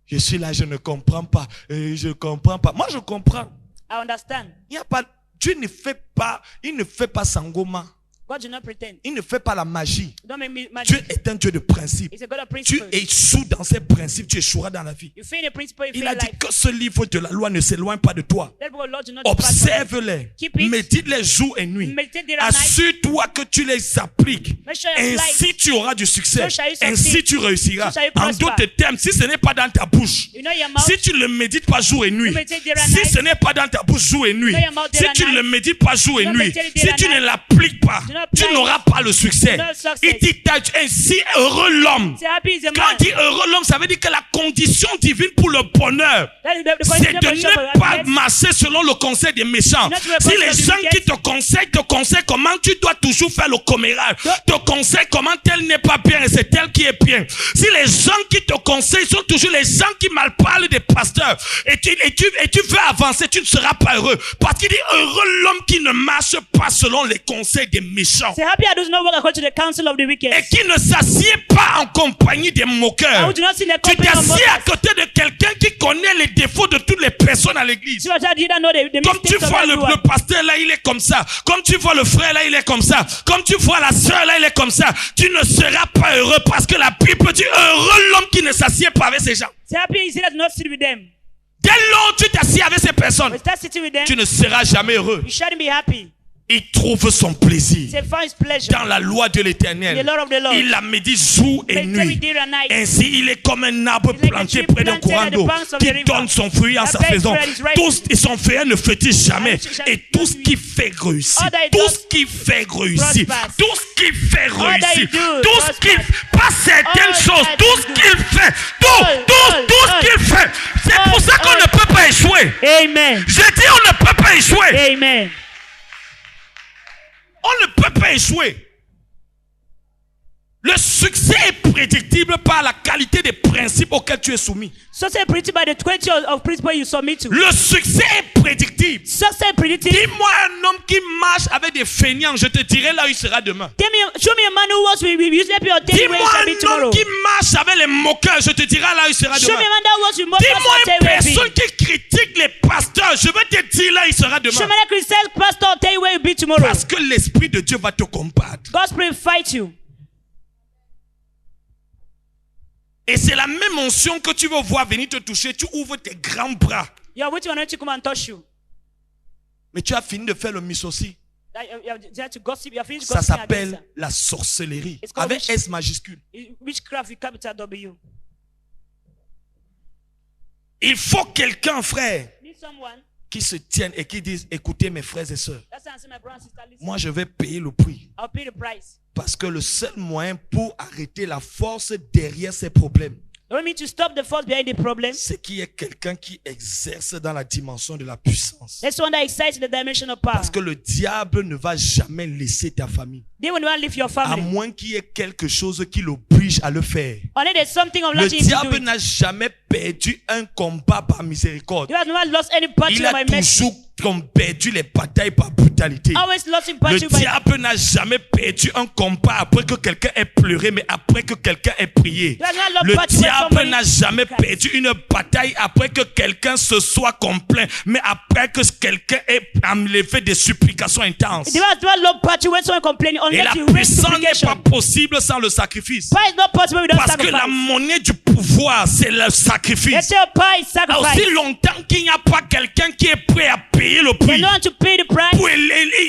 S1: Je suis là, je ne comprends pas. Je comprends pas. Moi, je comprends.
S2: I understand.
S1: Il n'y a pas, Dieu ne fait pas, il ne fait pas sangoma.
S2: God do not pretend.
S1: Il ne fait pas la magie.
S2: Don't make me
S1: Dieu
S2: magic.
S1: est un Dieu de principe.
S2: It's a God of
S1: Tu
S2: principle.
S1: échoues dans ces principes, tu échoueras dans la vie.
S2: You fail in the principle, you
S1: Il
S2: fail
S1: a
S2: in
S1: dit
S2: life.
S1: que ce livre de la loi ne s'éloigne pas de toi.
S2: That book of Lord do not depart from you.
S1: Observe-les,
S2: Keep it.
S1: médite-les jour et nuit.
S2: Meditate day and night.
S1: Assure-toi que tu les appliques.
S2: Make sure you apply.
S1: Ainsi tu auras du succès.
S2: So shall you succeed.
S1: Ainsi tu réussiras.
S2: So shall you
S1: En
S2: prosper.
S1: d'autres termes, si ce n'est pas dans ta bouche,
S2: You know your mouth.
S1: si tu ne le médites pas jour et nuit,
S2: You meditate day and
S1: si
S2: night.
S1: ce n'est pas dans ta bouche jour et nuit,
S2: You know your mouth day
S1: si
S2: and
S1: tu ne
S2: night.
S1: le médites pas jour et
S2: You
S1: nuit,
S2: meditate day
S1: si
S2: and
S1: tu ne
S2: night.
S1: l'appliques pas,
S2: You not
S1: tu
S2: apply
S1: n'auras pas le succès.
S2: You not success.
S1: Il dit, ainsi heureux l'homme.
S2: Say happy is a
S1: Quand
S2: man.
S1: on dit heureux l'homme, ça veut dire que la condition divine pour le bonheur,
S2: That is the
S1: c'est
S2: condition
S1: de
S2: for
S1: ne pas
S2: happiness.
S1: marcher selon le conseil des méchants.
S2: Not to be
S1: Si les
S2: possible
S1: gens
S2: to
S1: qui
S2: get-
S1: te conseillent comment tu dois toujours faire le commérage, te conseillent comment tel n'est pas bien et c'est tel qui est bien. Si les gens qui te conseillent sont toujours les gens qui mal parlent des pasteurs et tu veux avancer, tu ne seras pas heureux. Parce qu'il dit heureux l'homme qui ne marche pas selon les conseils des méchants
S2: Say happy I does not work according to the counsel of the wicked.
S1: et qui ne s'assied pas en compagnie des
S2: I
S1: moqueurs.
S2: do not see the
S1: Tu
S2: company of
S1: t'assieds à
S2: mockers.
S1: côté de quelqu'un qui connaît les défauts de toutes les personnes à l'église.
S2: See what I did? I know the
S1: Comme tu
S2: mistakes of
S1: vois le
S2: everyone.
S1: pasteur là, il est comme ça. Comme tu vois le frère là, il est comme ça. Comme tu vois la sœur là, il est comme ça. Tu ne seras pas heureux parce que la Bible dit heureux l'homme qui ne s'assied pas avec ces gens.
S2: Say happy is he that does not sit with them.
S1: Dès lors que tu t'assieds avec ces personnes,
S2: But start sitting with them,
S1: tu ne seras jamais heureux.
S2: you shouldn't be happy.
S1: Il trouve son plaisir
S2: Say find his pleasure.
S1: dans la loi de
S2: The
S1: l'Éternel.
S2: Lord of the Lord.
S1: Il la médite jour et
S2: Meditate
S1: nuit.
S2: day and night.
S1: Ainsi, il est comme un arbre
S2: He's like a
S1: planté
S2: tree
S1: près d'un
S2: planted
S1: courant
S2: at the
S1: d'eau
S2: banks of
S1: qui
S2: the river.
S1: donne son fruit en
S2: That
S1: sa
S2: bears
S1: saison.
S2: bread is ripe.
S1: Et son fruit ne flétrit jamais.
S2: And
S1: Et tout ce qui fait réussir,
S2: All that he
S1: tout
S2: does
S1: ce qui fait réussir,
S2: prospers.
S1: tout ce qui fait
S2: All that he
S1: réussir,
S2: do
S1: tout ce qui,
S2: prospers.
S1: pas certaines
S2: All
S1: choses,
S2: that
S1: tout
S2: he
S1: ce
S2: do.
S1: qu'il fait,
S2: All,
S1: tout ce qu'il fait. C'est pour ça qu'on ne peut pas échouer.
S2: Amen.
S1: Je dis on ne peut pas échouer.
S2: Amen.
S1: On ne peut pas échouer. Le succès est prédictible par la qualité des principes auxquels tu es soumis.
S2: Success is predicted by the quality of principle you submit to.
S1: Le succès est prédictible.
S2: Success is predicted.
S1: Dis-moi un homme qui marche avec des feignants, je te dirai là où il sera demain.
S2: Show me a man who walks with useless people. Tell me where he
S1: Dis-moi
S2: shall be
S1: un
S2: tomorrow.
S1: homme qui marche avec les moqueurs, je te dirai là où il sera
S2: Show me
S1: demain.
S2: a man that walks with mockers.
S1: Dis-moi
S2: I'll tell
S1: une
S2: you where he
S1: personne qui critique les pasteurs, je vais te dire là où il sera
S2: be. Show
S1: demain.
S2: me that Christian pastor. I'll tell you where you'll be tomorrow.
S1: Parce que l'Esprit de Dieu va te combattre.
S2: God's spirit fight you.
S1: Et c'est la même onction que tu veux voir venir te toucher. Tu ouvres tes grands bras.
S2: You are waiting for him to come and touch you.
S1: Mais tu as fini de faire le misoci.
S2: You have decided to gossip. You have finished
S1: Ça
S2: gossiping against
S1: s'appelle la sorcellerie.
S2: It's called
S1: Avec S majuscule.
S2: her. Witchcraft with capital W.
S1: Il faut quelqu'un, frère,
S2: Need someone.
S1: qui se tienne et qui dise, écoutez mes frères et sœurs,
S2: That's why I say, my brother and sister, listen.
S1: moi je vais payer le prix.
S2: I'll pay the price.
S1: Parce que le seul moyen pour arrêter la force derrière ces problèmes,
S2: Don't mean to stop the force behind the problem.
S1: c'est qu'il y ait quelqu'un qui exerce dans la dimension de la puissance.
S2: That's one that excites the dimension of power.
S1: Parce que le diable ne va jamais laisser ta famille.
S2: They will not leave your
S1: À
S2: family.
S1: moins qu'il y ait quelque chose qui l'oblige à le faire.
S2: Unless there's something
S1: Le
S2: obliging him to do
S1: diable
S2: it.
S1: n'a jamais perdu un combat par miséricorde.
S2: You have never lost any battle
S1: Il a
S2: by mercy.
S1: toujours perdu les batailles par brutalité.
S2: Always lost in
S1: Le
S2: battle by.
S1: diable n'a jamais perdu un combat après que quelqu'un ait pleuré, mais après que quelqu'un ait prié.
S2: You have not lost
S1: Le
S2: battle when
S1: diable
S2: somebody-
S1: n'a jamais perdu une bataille après que quelqu'un se soit complaint, mais après que quelqu'un ait enlevé des supplications intenses.
S2: You have never lost battle when someone complaining
S1: Et la
S2: unless you raise
S1: puissance n'est
S2: supplication.
S1: pas possible sans le sacrifice.
S2: Power is not possible without
S1: Parce que la
S2: sacrifice.
S1: monnaie du pouvoir, c'est le
S2: They
S1: sacrifice.
S2: say power is sacrifice.
S1: Aussi longtemps qu'il n'y a pas quelqu'un qui est prêt à payer le
S2: They
S1: prix
S2: don't want to pay the price
S1: pour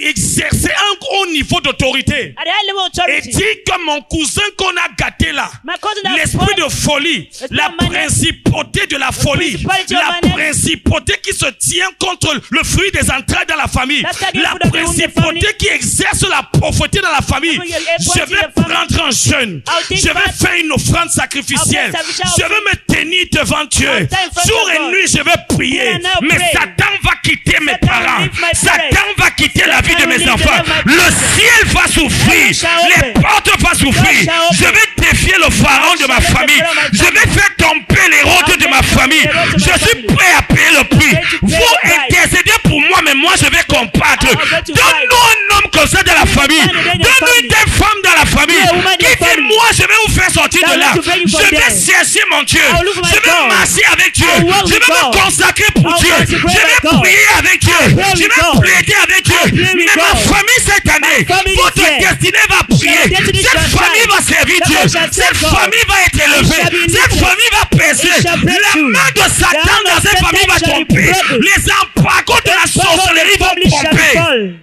S1: exercer un haut niveau d'autorité.
S2: at the high level of
S1: Et
S2: authority.
S1: dit que mon cousin qu'on a gâté là,
S2: My cousin that
S1: l'esprit
S2: born-
S1: de folie, la
S2: of money,
S1: principauté de la folie,
S2: principality of
S1: la
S2: money,
S1: principauté qui se tient contre le fruit des entrailles dans la famille,
S2: That's the
S1: la
S2: fruit of the womb, the
S1: principauté
S2: family.
S1: qui exerce la prophétie dans la famille.
S2: That's what
S1: Je
S2: you're
S1: vais
S2: appointing the family.
S1: prendre un jeûne,
S2: I'll take
S1: je vais
S2: part-
S1: faire une offrande sacrificielle,
S2: I'll take
S1: je vais me tenir devant Dieu.
S2: I'll stand in front
S1: Jour
S2: of
S1: et
S2: God.
S1: nuit, je vais prier,
S2: Day and night I'll
S1: mais
S2: pray.
S1: Satan va quitter mes
S2: Satan will
S1: parents,
S2: leave my
S1: Satan
S2: parents.
S1: va quitter la vie de
S2: Satan will
S1: mes
S2: leave
S1: enfants,
S2: the life of my
S1: le
S2: children.
S1: ciel va souffrir,
S2: Heaven shall
S1: les
S2: open.
S1: portes vont souffrir,
S2: God shall
S1: je
S2: open.
S1: vais défier le pharaon de ma
S2: shall
S1: famille,
S2: open my
S1: je vais faire tomber les routes de ma famille, je suis prêt à payer le prix.
S2: I'm ready to pay
S1: Vous
S2: the price.
S1: intercédez pour moi, mais moi je vais combattre.
S2: I'm ready to
S1: Donne-nous un homme comme ça dans la famille,
S2: man in the
S1: donne-nous
S2: family.
S1: des femmes dans la famille,
S2: Yeah, woman in
S1: qui
S2: the
S1: dit
S2: family.
S1: moi je vais vous faire sortir
S2: That
S1: de là,
S2: will bring you
S1: je
S2: from
S1: vais
S2: there.
S1: chercher mon Dieu,
S2: I will look for my
S1: je vais
S2: God.
S1: marcher avec Dieu,
S2: I will walk
S1: je
S2: with
S1: vais me
S2: God.
S1: consacrer pour
S2: I will
S1: Dieu,
S2: consecrate
S1: je vais
S2: my God.
S1: prier avec Dieu,
S2: I will pray
S1: je
S2: with
S1: vais
S2: God.
S1: plaider avec Dieu,
S2: I will pray with
S1: mais ma
S2: God.
S1: famille cette année,
S2: family
S1: votre
S2: this year.
S1: destinée va prier,
S2: Your destiny
S1: cette
S2: shall
S1: famille
S2: shine.
S1: va servir
S2: Your
S1: Dieu,
S2: family shall
S1: cette
S2: serve God.
S1: famille va être élevée,
S2: shall be
S1: cette
S2: lifted.
S1: famille va percer,
S2: It shall break
S1: la
S2: through.
S1: main de Satan
S2: The hand
S1: dans
S2: of
S1: cette famille va
S2: Satan shall be
S1: tomber,
S2: broken.
S1: les embargos de la sorcellerie vont
S2: Family shall
S1: tomber.
S2: fall.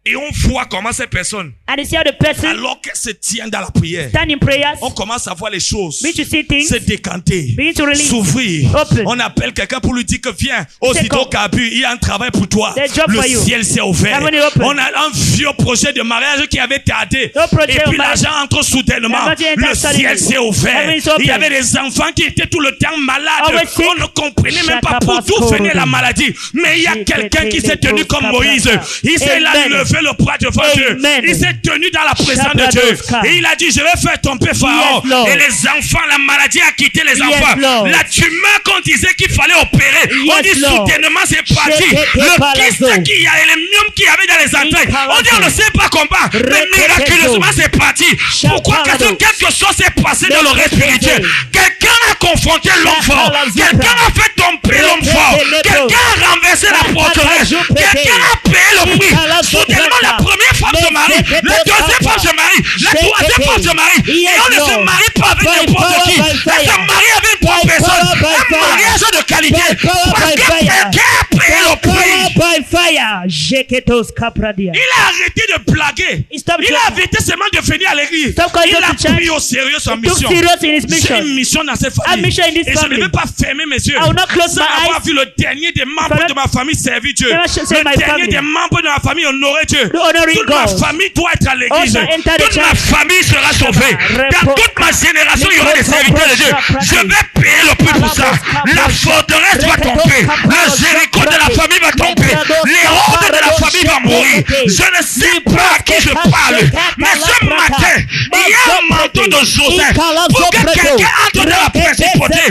S1: Et on voit comment ces personnes,
S2: And you see how the person
S1: alors qu'elles se tiennent dans la prière,
S2: stand in prayers,
S1: on commence à voir les choses
S2: begin to see things,
S1: se décanter,
S2: begin to release,
S1: s'ouvrir.
S2: open.
S1: On appelle quelqu'un pour lui dire que viens, aussitôt
S2: come.
S1: qu'Abu, il y a un travail pour toi.
S2: There's job
S1: Le
S2: for you.
S1: ciel s'est ouvert.
S2: Heaven is open.
S1: On a un vieux projet de mariage qui avait tardé.
S2: No project
S1: Et puis
S2: of marriage.
S1: l'argent entre soudainement.
S2: The budget
S1: Le
S2: entered
S1: ciel
S2: suddenly.
S1: s'est ouvert.
S2: Heaven is open.
S1: Il y avait des enfants qui étaient tout le temps malades.
S2: Always sick.
S1: On ne comprenait même pas pour d'où venait la maladie. Mais il y a quelqu'un qui s'est tenu comme Moïse. Il s'est
S2: Amen.
S1: levé le bras devant Dieu.
S2: Amen.
S1: Il s'est tenu dans la présence de Dieu. Et il a dit, je vais faire tomber Pharaon.
S2: Yes, Lord.
S1: Et les enfants, la maladie a quitté les
S2: Yes,
S1: enfants.
S2: Lord.
S1: La tumeur qu'on disait qu'il fallait opérer, on
S2: Yes,
S1: dit
S2: Lord.
S1: soudainement c'est parti.
S2: Shekete
S1: Le
S2: palazo.
S1: kyste qu'il y a et les myome qu'il y avait dans les entrailles, on dit on ne sait pas comment. Mais
S2: Reketezo.
S1: miraculeusement c'est parti. Pourquoi? Parce que quelque chose s'est passé dans le reste spirituel. Quelqu'un a confronté l'homme fort. Quelqu'un a fait tomber l'homme fort. Quelqu'un a renversé la forteresse. Quelqu'un a payé le prix. Soudainement la première femme se marie. La deuxième femme se marie. La troisième femme se marie. Et on ne se marie pas avec n'importe qui. On se marie avec une bonne personne. Un mariage de qualité. Parce que quelqu'un a payé le prix.
S2: by fire. Jeketos kapradia.
S1: Il a arrêté de blaguer.
S2: He stopped
S1: Il a
S2: joking.
S1: arrêté seulement de venir à l'église.
S2: Stop calling
S1: Il a
S2: to church.
S1: pris au sérieux sa
S2: He took
S1: mission.
S2: serious in his
S1: J'ai
S2: mission.
S1: une mission dans cette
S2: A
S1: famille.
S2: mission in this
S1: Et je ne
S2: family.
S1: vais pas fermer mes yeux
S2: I will not close
S1: sans
S2: my
S1: avoir
S2: eyes.
S1: vu le dernier des membres
S2: Cannot-
S1: de ma famille servir Dieu.
S2: Never shall say
S1: Le
S2: my
S1: dernier
S2: family.
S1: des membres de ma famille honorer Dieu.
S2: The honoring
S1: Toute ma
S2: God.
S1: famille doit être à l'église.
S2: Also enter the
S1: Toute ma
S2: church.
S1: famille sera sauvée. Dans
S2: Repo-
S1: toute ma génération, il y aura des
S2: Repo-
S1: serviteurs de Dieu. Je vais payer le prix pour ça. La forteresse va tomber. Le Jéricho de la famille va tomber. Les routes de la famille va mourir. Je ne sais pas à qui je parle, mais ce matin, il y a un manteau de Joseph pour que quelqu'un entre dans la principauté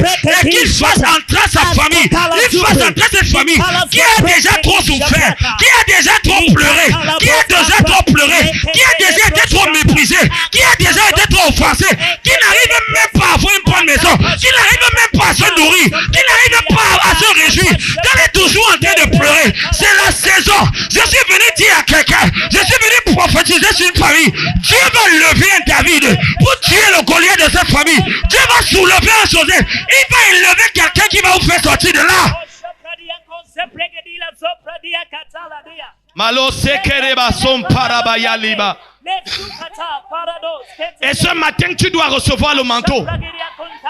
S1: et qu'il fasse entrer sa famille. Il fasse entrer cette famille qui a déjà trop souffert, qui a déjà trop pleuré, qui a déjà trop pleuré, qui a déjà été trop méprisé, qui a déjà été trop offensé, qui n'arrive même pas à avoir une bonne maison, qui n'arrive même pas à se nourrir, qui n'arrive pas à se réjouir, qu'elle est toujours en train de pleurer. C'est la saison. Je suis venu dire à quelqu'un, je suis venu prophétiser sur une famille. Dieu va lever un David pour tuer le Goliath de cette famille. Dieu va soulever un Joseph. Il va élever quelqu'un qui va vous faire sortir de là. Malo sekereba son parabaya liba. Et ce matin, tu dois recevoir le manteau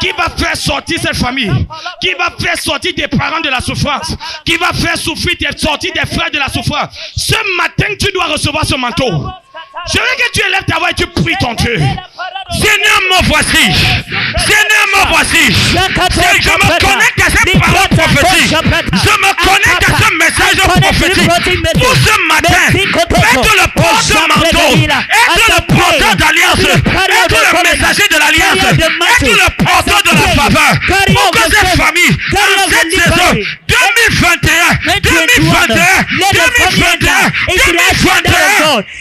S1: qui va faire sortir cette famille, qui va faire sortir des parents de la souffrance, qui va faire sortir des frères de la souffrance. Ce matin, tu dois recevoir ce manteau. Je veux que tu élèves ta voix et tu pries ton Dieu. Seigneur, me voici. Seigneur, me voici. Je me connecte à cette parole prophétique. Je me connecte à ce message prophétique. Pour ce matin, être le porte-manteau, être le porteur d'alliance, être le messager de l'alliance, être le porteur de la faveur. Pour que cette famille, dans cette saison 2021, 2021,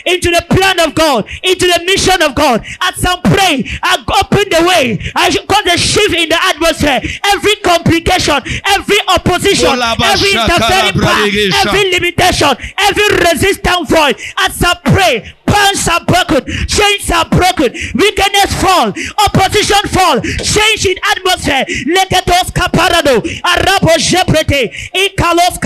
S2: into the plan of God, into the mission of God. As some pray, I open the way. I cause a shift in the atmosphere. Every complication, every opposition, every interfering power, every limitation, every resistance voice. As some pray, bonds are broken, chains are broken, wickedness fall, opposition fall, change in atmosphere. Leketos kaparado, arabo jeprete, ikalos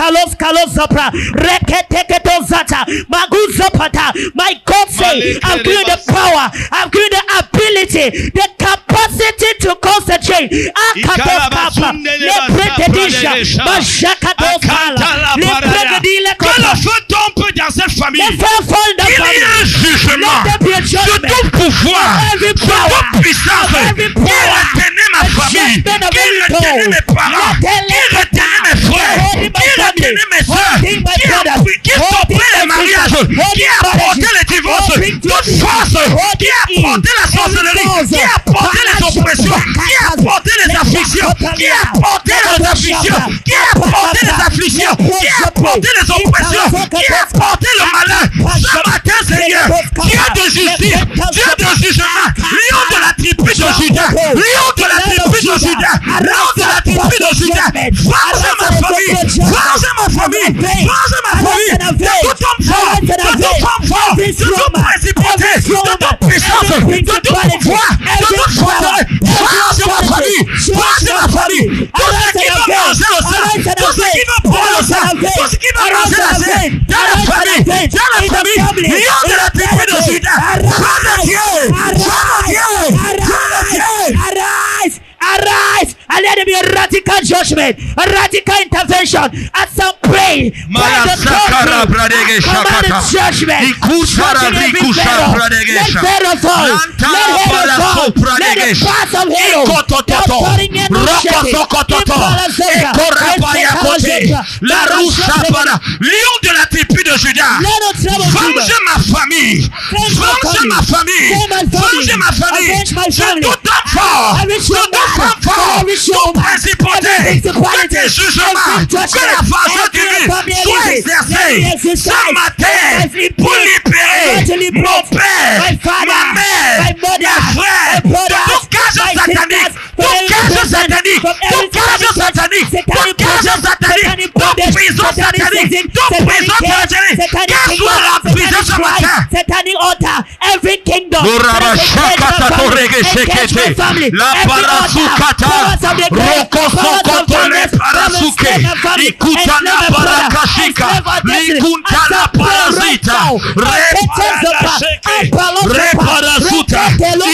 S2: zapra, reketeketos zata, maguzopata. My God say, I've given the power, I've given the ability, the capacity to concentrate. Akatos kapa, lepretedisha, mashakatos kala, lepretedile kapa.
S1: Que le feu tombe dans cette famille.
S2: The fire fall in the family.
S1: Jugement de tout pouvoir, de toute puissance qui retenait ma famille, qui retenait mes parents, qui retenait mes frères, qui retenait mes soeurs, qui stoppait les mariages, qui a apporté les divorces, toute force, qui a apporté la sorcellerie, qui a apporté les oppressions, qui a apporté les afflictions, qui a apporté les afflictions, qui a apporté les afflictions, qui a apporté les oppressions, qui a apporté le malheur. Ce matin, Seigneur, Dieu de justice, Dieu de jugement, lion de la tribu de Juda, lion de la tribu de Juda, lion de la tribu de Juda, venge ma famille, venge ma famille, venge ma famille, de tout homme fort, de toute femme forte, de toute principauté, de toute puissance, de tout pouvoir, de toute force, venge ma famille, venge ma famille, tout ce qui va manger le sang, tout ce qui va boire le sang, tout ce qui va manger la scène, dans la famille, lion de la tribu de Juda,
S2: arise, arise, and let there be a radical judgment, a radical intervention. As some pray, command judgment, let Pharaoh fall, let the path of hell,
S1: lion de la tribu de Juda, venge ma famille, venge ma famille, venge ma famille, de tout homme fort, de toute femme forte, toute principauté, que tes jugements, que la vengeance divine soit exercée ce matin pour libérer mon père, ma mère, mes frères, de toute cage satanique, toute cage satanique, toute cage satanique, toute cage satanique, toute prison satanique, toute prison satanique, qu'elle soit remplisée ce matin.
S2: Satanic altar, every kingdom,
S1: la parasukata, rokosokotole parasuke, ikutana parakashika, likuntana parasita, reparasuta,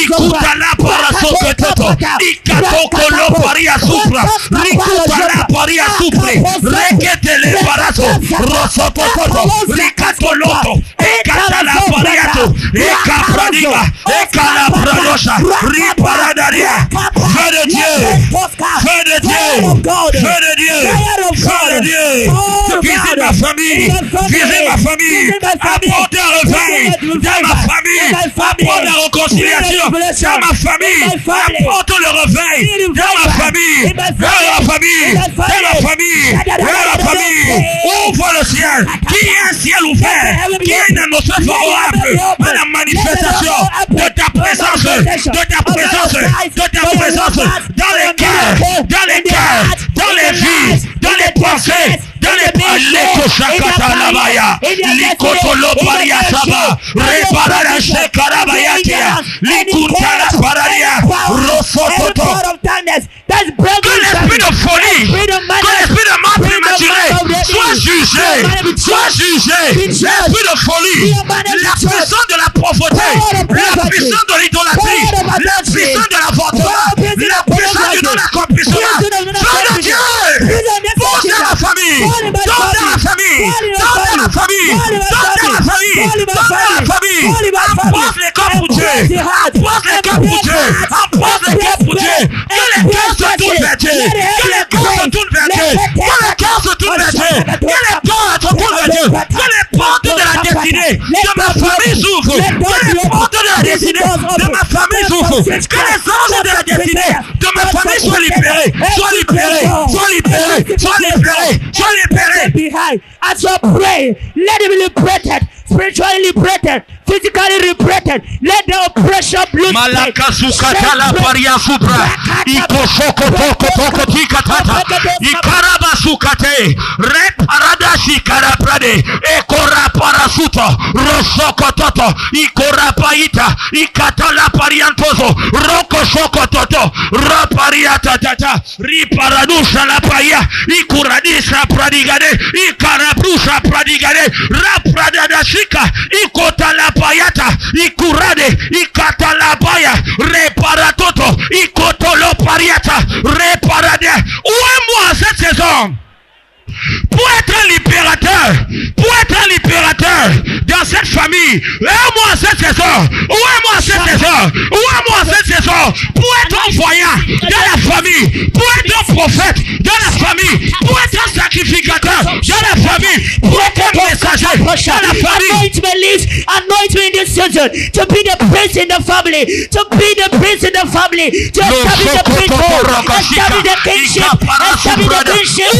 S1: ikutana parasoketo, ikatokolo paria supra, ikutana paria supre, reketele paraso, rosotokoto, rikatoloto, ikatana pariato, ikapradiga, ikalapradosa, riparadaria. Feu de Dieu, feu de Dieu, feu de Dieu, feu de Dieu. Visez ma famille, famille. Apporte un réveil dans ma famille. Apporte la réconciliation dans ma famille. Apporte le réveil dans ma famille. Dans la famille. Dans la famille. Dans la famille. Ouvre le ciel. Qui est un ciel ouvert? Qui est une atmosphère favorable à la manifestation de ta présence, de ta présence, de ta présence dans les cœurs, dans les cœurs, dans les vies, dans les pensées, dans les Lekoshakatalabaya, Likotolo Pariasaba, Reparada Shekarabayatia, Likutala Paradia, Rosototo. Que l'esprit de folie, que l'esprit de mort prématuré soit jugé, soit jugé. L'esprit de folie, la puissance de la pauvreté, la puissance de l'idolâtrie, la puissance de l'avortement, la puissance du non-accomplissement. Feu de Dieu, fonce dans la famille, donne dans la famille, donne dans la famille, donne dans la famille, donne dans la famille. Embrasse les corps pour Dieu, embrasse les corps pour Dieu, embrasse les corps pour Dieu. Que les cœurs se tournent vers Dieu, que les cœurs se tournent vers Dieu, que les cœurs se tournent vers Dieu, que les cœurs se tournent vers Dieu, que les portes de la destinée de ma famille s'ouvrent, que les portes de la destinée de ma famille s'ouvrent, que les anges de la destinée de ma famille soient libérés, soient libérés, soient libérés, soient libérés, soient libérés.
S2: As you pray, let him be liberated, spiritually liberated, physically liberated. Let the oppression lose.
S1: Malakasukatala paria supra, ikosoko toko toko tikatata, ikarabasukate, reparadashi karaprade, ekora parasuto, rosoko toto, ikorapaita, ikatala pariantoso, roko soko toto, rapariata tata, riparadusha la paya, ikuradisha pradigade, ikarabrusha pradigade, rapradadashika, ikotala payata, ikurade, ikatalabaya, reparatoto, ikotolo pariata, reparade. Où est moi cette saison? Pour être un libérateur, dans cette famille, aide-moi cette saison, aide-moi cette saison, aide-moi cette saison, pour être un voyant dans la famille, pour être un prophète dans la famille, pour être un sacrificateur dans la famille, pour être un messager dans la famille.
S2: Anoint me in this season to be the prince in the family, to be the prince in the family, to establish the priesthood, establish the kingship, establish the kingship.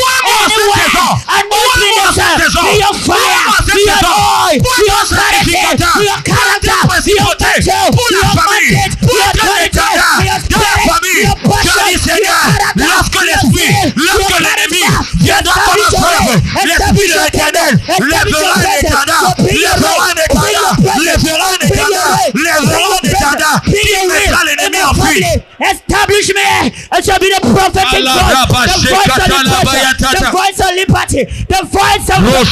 S2: Anoint me in this be your fire, be your oil, be your clarity, be your character, be your title, be your mandate, be your authority, be your spirit, be your passion, be your character.
S1: Lorsque l'ennemi viendra comme un fleuve, l'esprit de l'Éternel lèvera un étendard, qui mettra l'ennemi en fuite.
S2: Establish me, I shall be the prophetic voice, the voice of liberty, the voice of any other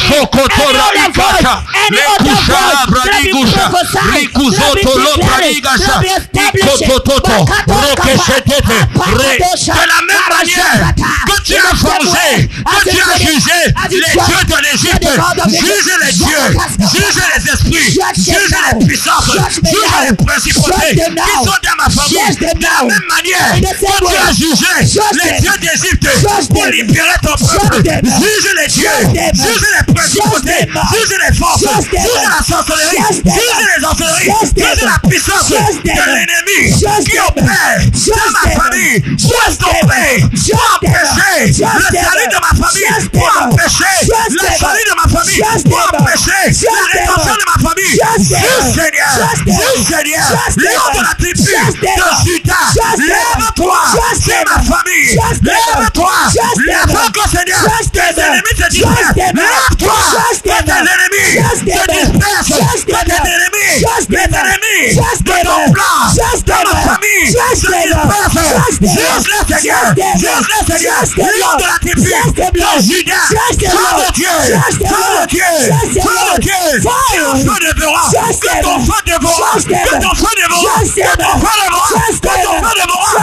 S2: voice, any other voice, that be prophesied, that be declared, that be established.
S1: De la même manière que tu as forgé, que tu as jugé les dieux de l'Égypte, juge les dieux, juge les esprits, juge les puissances, juge les principautés qui sont dans ma famille. De la même manière que tu as jugé les dieux d'Égypte pour libérer ton peuple, juge les dieux, juge les principautés, juge les forces, juge la sorcellerie, juge les sorcelleries, juge la puissance de l'ennemi qui opère dans ma famille pour stopper, pour empêcher le salut de ma famille, pour empêcher le salut de ma famille, pour empêcher la rédemption de ma famille. Juge Seigneur, lion de la tribu de Juda, lève-toi, c'est ma famille, lève-toi, lève-toi Seigneur, tes ennemis te dispersent, lève-toi, que tes ennemis te dispersent, que tes ennemis de ton plan, de ma famille se dispersent. Juge-le Seigneur, lion de la tribu de Juda, feu de Dieu, que ton feu dévorera, que ton feu dévorera, que ton feu dévorera, que ton feu dévorera.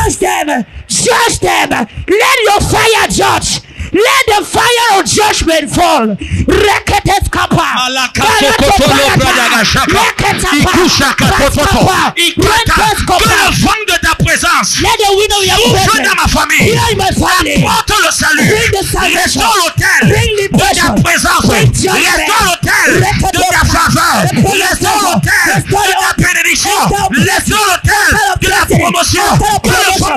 S2: Judge them. Let your fire judge. Let the fire of judgment fall. Reketes kapa.
S1: Que le vent de ta présence souffle dans ma famille. Apporte le salut. Restaure l'autel de ta présence. Restaure l'autel de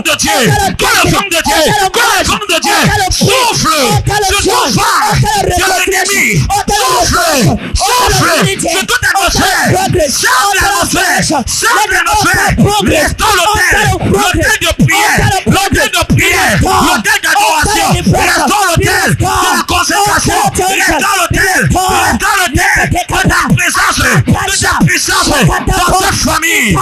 S1: de Dieu, que le feu de Dieu, que le feu de Dieu souffle sur ton phare de l'ennemi, souffle sur toute atmosphère, serre l'atmosphère, restaure l'autel de prière, l'autel d'adoration, restaure l'autel de la consécration, restaure l'autel de ta présence, de ta puissance dans cette famille.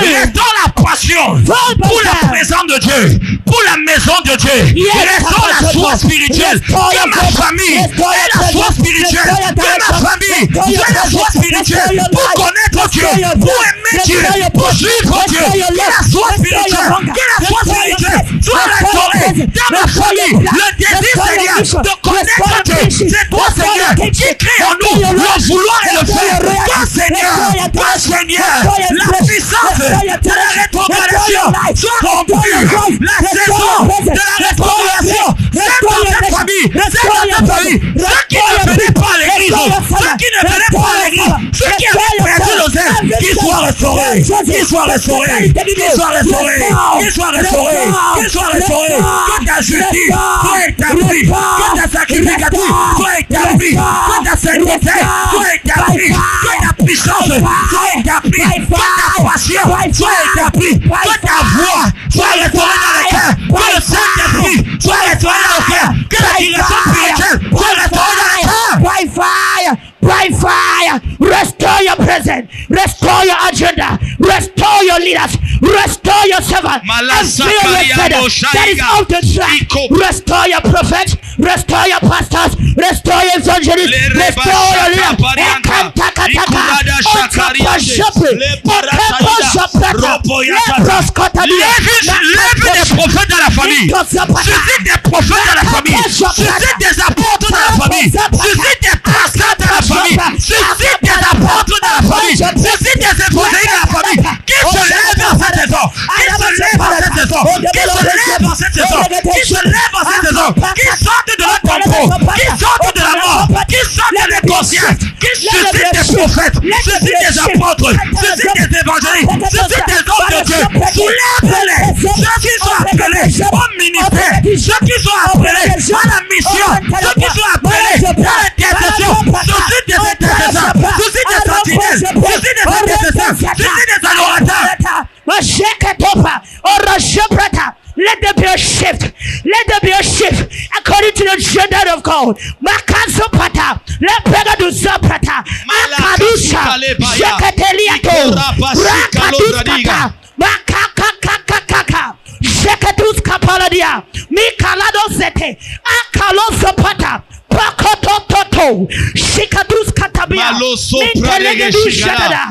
S1: Restaure la passion pour la présence de Dieu, pour la maison de Dieu. Restaure la foi spirituelle de ma famille. Et la foi spirituelle de ma famille. De la foi spirituelle pour connaître Dieu, pour aimer Dieu, pour suivre Dieu. Que la foi spirituelle soit restaurée dans ma famille. Le désir, Seigneur, de connaître Dieu. C'est toi, Seigneur, qui crée en nous le vouloir et le faire. Toi, Seigneur, la puissance de la rétrogradation soit rompue. La saison de la rétrogradation, c'est dans cette famille, c'est dans cette famille. Ceux qui ne venaient pas à l'église, ceux qui ne venaient pas à l'église, ceux qui avaient perdu le zèle, qu'ils soient restaurés, qu'ils soient restaurés, qu'ils soient restaurés, qu'ils soient restaurés, qu'ils soient restaurés. Que ta justice soit établie, que ta sacrificature soit établie, que ta sainteté soit établie, que ta puissance soit établie, que ta passion soit établie, que ta voix soit restaurée dans le cœur, que le Saint-Esprit soit restauré dans le cœur, que la direction spirituelle soit restaurée dans le cœur.
S2: By fire, restore your presence, restore your agenda, restore your leaders, restore your servants, and fill your that is out the track. Restore your prophets, restore your pastors, restore your evangelists, restore your leaders.
S1: Lève des prophètes dans la famille, suscite des prophètes dans la famille, suscite des apôtres dans la famille, suscite des pasteurs dans la famille, suscite des apôtres dans la famille, suscite des évangélistes dans la famille, qui se lèvent en cette saison, qui se lèvent en cette saison, qui se lèvent en cette saison, qui se lèvent en cette saison, qui sortent de leur tombeau, qui sortent de la mort, qui sortent des consciences, qui suscitent des prophètes, suscitent des apôtres, suscitent des évangélistes, suscitent des hommes de Dieu. Soulève-les, ceux qui sont appelés au ministère, ceux qui sont appelés à la mission, ceux qui sont appelés à l'intercession, suscitent des intercesseurs, suscitent des sentinelles, suscitent des intercesseurs, suscitent des adorateurs.
S2: Let there be a shift. Let there be a shift according to the agenda of God. Makazopata, Lepegaduzapata, Akadusha, Shekateliato, Rakaduskata, Makakakakaka, Shekatuska Paladia, Mikalado Sete, Akalosopata, Pakototo, Shikaduskatabia, Mintelegedu Shadada.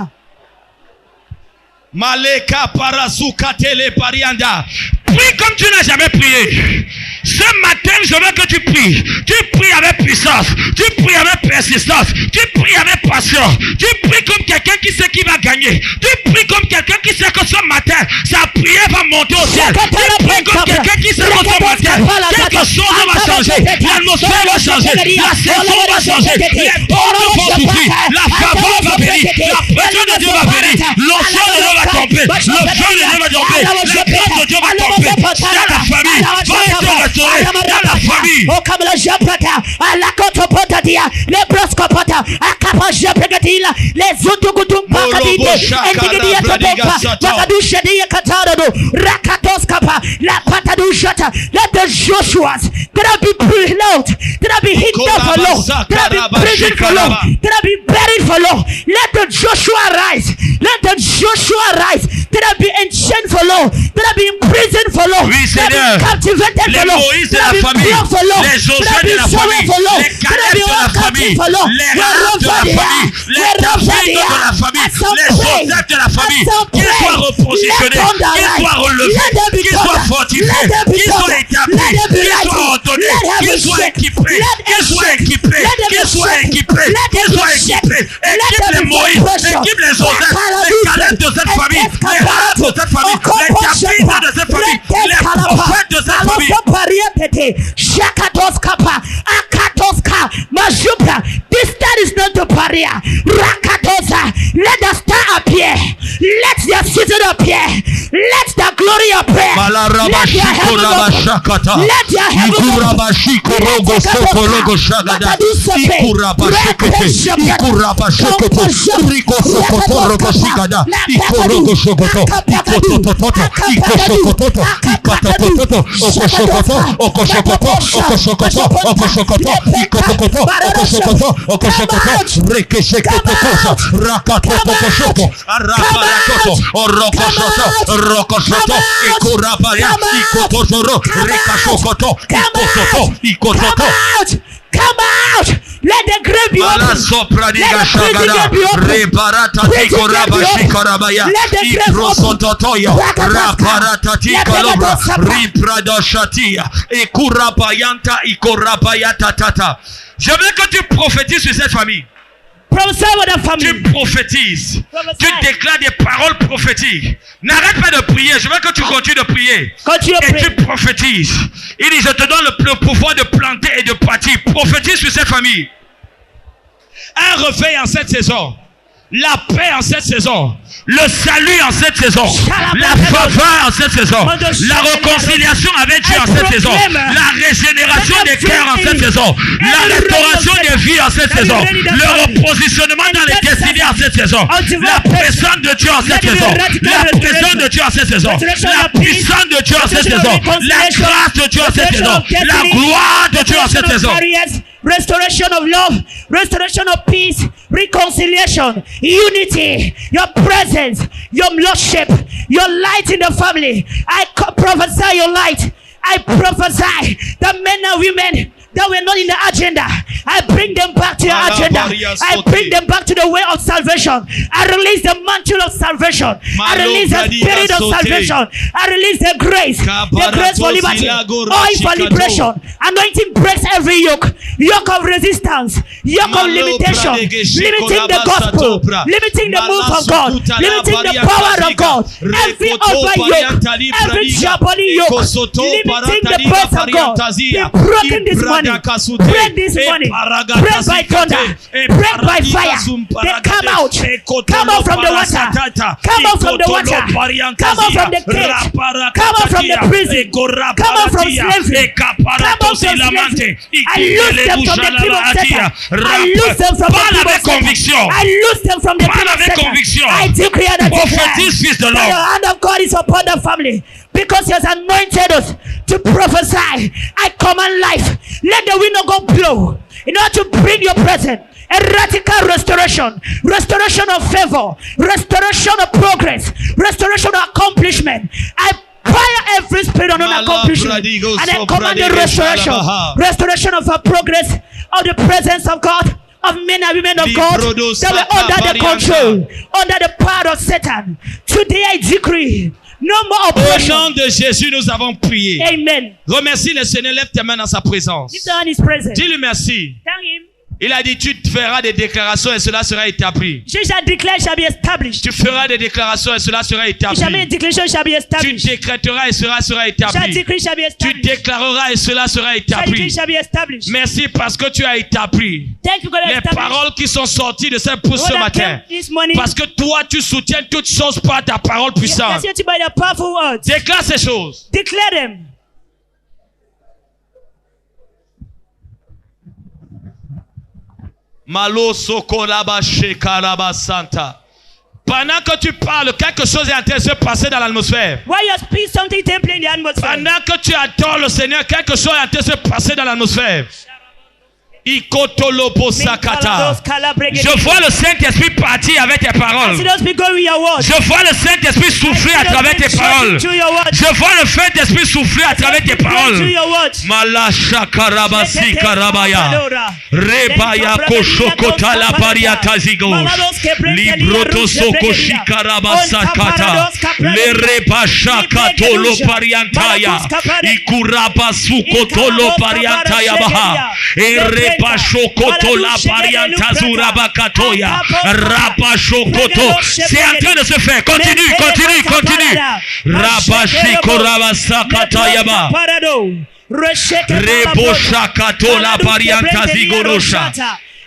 S1: Maleka parazuka tele parianda. Prie comme tu n'as jamais prié. Ce matin, je veux que tu pries. Tu pries avec puissance. Tu pries avec persistance. Tu pries avec passion. Tu pries comme quelqu'un qui sait qui va gagner. Tu pries comme quelqu'un qui sait que ce matin, sa prière va monter au ciel. Tu pries comme quelqu'un qui sait que ce matin, quelque chose va changer. L'atmosphère va changer. La saison va changer. Les portes vont s'ouvrir. La faveur va venir. La présence de Dieu va venir. L'onction de Dieu va tomber. Le feu de Dieu va tomber. La grâce de Dieu va tomber. Dans la famille, va être restaurée. Dans la famille.
S2: Oh, comme le Japrata, à la côte potadia, les broscopata, à Capa Japregatila, les Zotugutum Pacadite, Antigia Topa, Pacadushadia Catado, Rakatoskapa, La Patadushata, let the Joshuas, that be preload, that be hit for low, that be prison for low, that be buried for low. Let the Joshua rise, let the Joshua rise, that be enchained for low, that be imprisoned for low, that be captivated for low.
S1: Moïse de la famille, les Josué de la famille, les Caleb de la famille, les Rahab de la famille, les David de la famille, les Joseph de la famille, qu'ils soient repositionnés, qu'ils soient relevés, qu'ils soient fortifiés, qu'ils soient établis, qu'ils soient ordonnés, qu'ils soient équipés, qu'ils soient équipés, qu'ils soient équipés, qu'ils soient équipés. Équipe les Moïse, équipe les Joseph, les Caleb de cette famille, les Rahab de cette famille, les David de cette famille, les prophètes de cette famille.
S2: Shakatoskapa, Akatoska, Majupra. This star is not the barrier. Rakatosa, let the star appear. Let the season appear. Let the glory appear. Let your heaven open. Let your heaven Come out! Let the grave be open. Let the prison be open. Let the grave open.
S1: Je veux que tu prophétises sur cette famille. Tu prophétises. Tu déclares des paroles prophétiques. N'arrête pas de prier. Je veux que tu continues de prier. Et tu prophétises. Il dit, je te donne le pouvoir de planter et de bâtir. Prophétise sur cette famille. Un réveil en cette saison. La paix en cette saison. Le salut en cette saison. La faveur en cette saison. La réconciliation avec Dieu en cette saison. La régénération des cœurs en cette saison. La restauration des vies en cette saison. Le repositionnement dans les destinées en cette saison. La présence de Dieu en cette saison. La présence de Dieu en cette saison. La puissance de Dieu en cette saison. La grâce de Dieu en cette saison. La gloire de Dieu en cette saison.
S2: Restoration of love, restoration of peace, reconciliation, unity, your presence, your lordship, your light in the family. I prophesy your light. I prophesy that men and women that were not in the agenda, I bring them back to your agenda. I bring them back to the way of salvation. I release the mantle of salvation. I release the spirit of salvation. I release the grace for liberty, oil for liberation. Anointing breaks every yoke of resistance, yoke of limitation, limiting the gospel, limiting the move of God, limiting the power of God. Every over yoke, every diabolic yoke, limiting the birth of God, be broken this morning. Break this morning. Break by thunder. Break by fire. They come out. Come out from the water. Come out from the water. Come out from the cage. Come out from the prison. Come out from slavery. Come out from slavery. I loose them from the kingdom of Satan. I loose them from the kingdom of Satan. I loose them from the kingdom of Satan. I decree and I declare that the hand of God is upon the family. Because he has anointed us to prophesy. I command life. Let the wind of God blow in order to bring your presence. A radical restoration. Restoration of favor. Restoration of progress. Restoration of accomplishment. I fire every spirit of non-accomplishment. And I command the restoration. Restoration of our progress. Of the presence of God. of men and women of God that were under the control, under the power of Satan. Today I decree, no more
S1: Au
S2: oppression.
S1: nom de Jésus, nous avons prié.
S2: Amen.
S1: Remercie le Seigneur, lève tes mains dans sa présence.
S2: Lift your hand in his presence.
S1: Dis-lui merci.
S2: Thank him.
S1: Il a dit, tu feras des déclarations et cela sera établi.
S2: You shall declare, shall be established.
S1: Tu feras des déclarations et cela sera
S2: You shall make a
S1: établi.
S2: declaration, shall be
S1: Tu
S2: established.
S1: décréteras et cela sera
S2: Shall
S1: établi.
S2: decree, shall be
S1: Tu
S2: established.
S1: déclareras et cela sera
S2: Shall decree,
S1: établi.
S2: shall be established.
S1: Merci parce que tu as établi
S2: Thank you, God,
S1: les
S2: established.
S1: paroles qui sont sorties de cette bouche ce
S2: What that
S1: matin.
S2: came this morning.
S1: Parce que toi, tu soutiens toutes choses par ta parole puissante.
S2: Yes, by the powerful words.
S1: Déclare ces choses.
S2: Declare them.
S1: Malo sokolaba shekaraba santa. Pendant que tu parles, quelque chose est en train de se passer dans l'atmosphère.
S2: While you speak, something take place in the atmosphere.
S1: Pendant que tu adores le Seigneur, quelque chose est en train de se passer dans l'atmosphère. Ikotolopo sakata. Je vois le Saint-Esprit partir avec tes paroles.
S2: I see those people going with your words.
S1: Je vois le Saint-Esprit souffler à travers tes paroles.
S2: Through your words.
S1: Je vois le Saint-Esprit souffler à travers tes
S2: Through
S1: paroles.
S2: your words.
S1: Malasha karabasi karabaya. Rebaya koshokota la baria tazigosh. Libroto soko shikarabasakata. Le rebasha katolo pariantaya. Ikuraba sukotolo pariantaya baha. Rebashokoto la parianta zurabakatoya. Rabashokoto. C'est en train de se faire. Continue, continue, continue. Rabashikorabasakata yaba. Reboshakato la parianta zigorosha.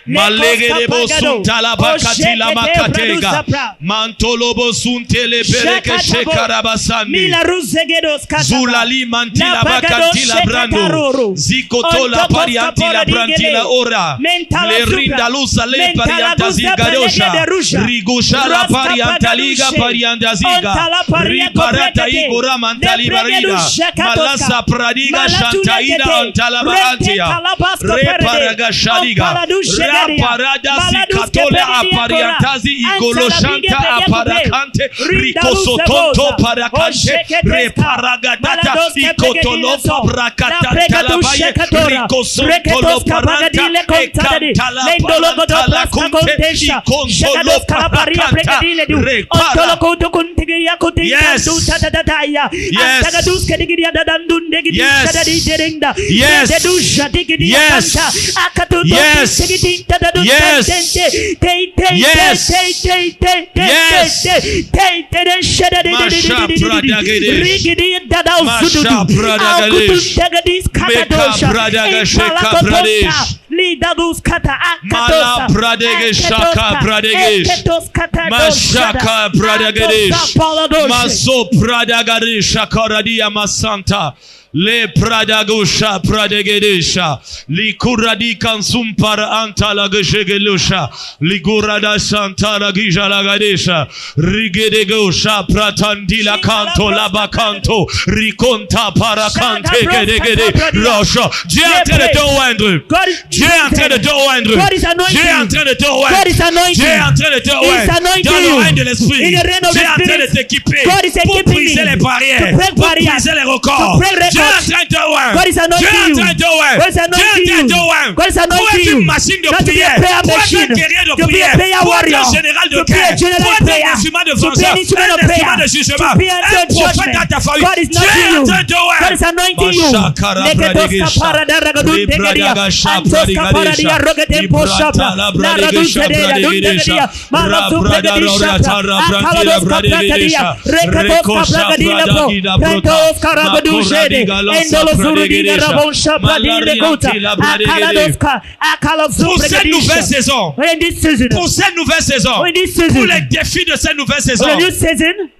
S1: Malegebo suntala bakati la makatega. Mantolobo suntele bereke shekarabasandi. Zulali mantila bakati la brando. Zikoto la parianti la branti la ora. Le rinda lusa le parianta zigadosha. Rigusha la parianta liga parianta ziga. Riparata igora mantali barida. Malasa pradiga shantaida antala barantia. Reparaga shadiga. Raparada zikatole apariantazi igoloshanta aparakante rikosotonto parakante reparagadata ikotolo parakatanta labaye rikosontolo paranta ekantala parantala kunte ikontolo parakanta repara. Yes. Mala pradegesh shaka pradegesh. Mashaka pradegesh. Maso pradagarish shakaradia masanta. Le pradagusha pradegedesha. Likuradi kansum para anta la geshegelusha. Ligurada santa la gija la gadesha. Rigedegusha pratandila canto la bacanto. Riconta para cante gedegede. Rocha. Dieu est en train de te oindre. Dieu est en train de te oindre. Dieu est en train de te oindre. Dieu est en train de te oindre. Dans le règne de l'esprit. Dieu est en train de t'équiper. Pour briser les barrières. Pour briser les records. Dieu est en train de te oindre.
S2: God is anointing you. God is anointing you. God is anointing you.
S1: Machine de
S2: Not to be a
S1: prière.
S2: prayer
S1: Pour être
S2: machine.
S1: un guerrier de
S2: To be a
S1: prière.
S2: prayer
S1: Pour être
S2: warrior.
S1: un général de
S2: To be a
S1: guerre.
S2: general
S1: Pour être
S2: prayer.
S1: un instrument de
S2: To be
S1: vengeance.
S2: an instrument
S1: Un
S2: of
S1: instrument
S2: prayer.
S1: de jugement.
S2: To be an
S1: Un prophète
S2: judgment.
S1: dans ta famille.
S2: God is
S1: Dieu
S2: not
S1: est en
S2: you.
S1: train de te oindre.
S2: God is anointing you.
S1: Mashakara bradegesha. Lebradagasha bradegadesha. Librata la bradegesha bradegadesha. Rabradadorata rabrantila bradegadesha. Rekosha bradagida brota. Makoradiga losa bradegadesha. Malariantila bradegadesha. Pour cette nouvelle saison.
S2: In this season.
S1: Pour cette nouvelle saison.
S2: In this
S1: Pour
S2: season.
S1: les défis de cette nouvelle saison.
S2: For the new season.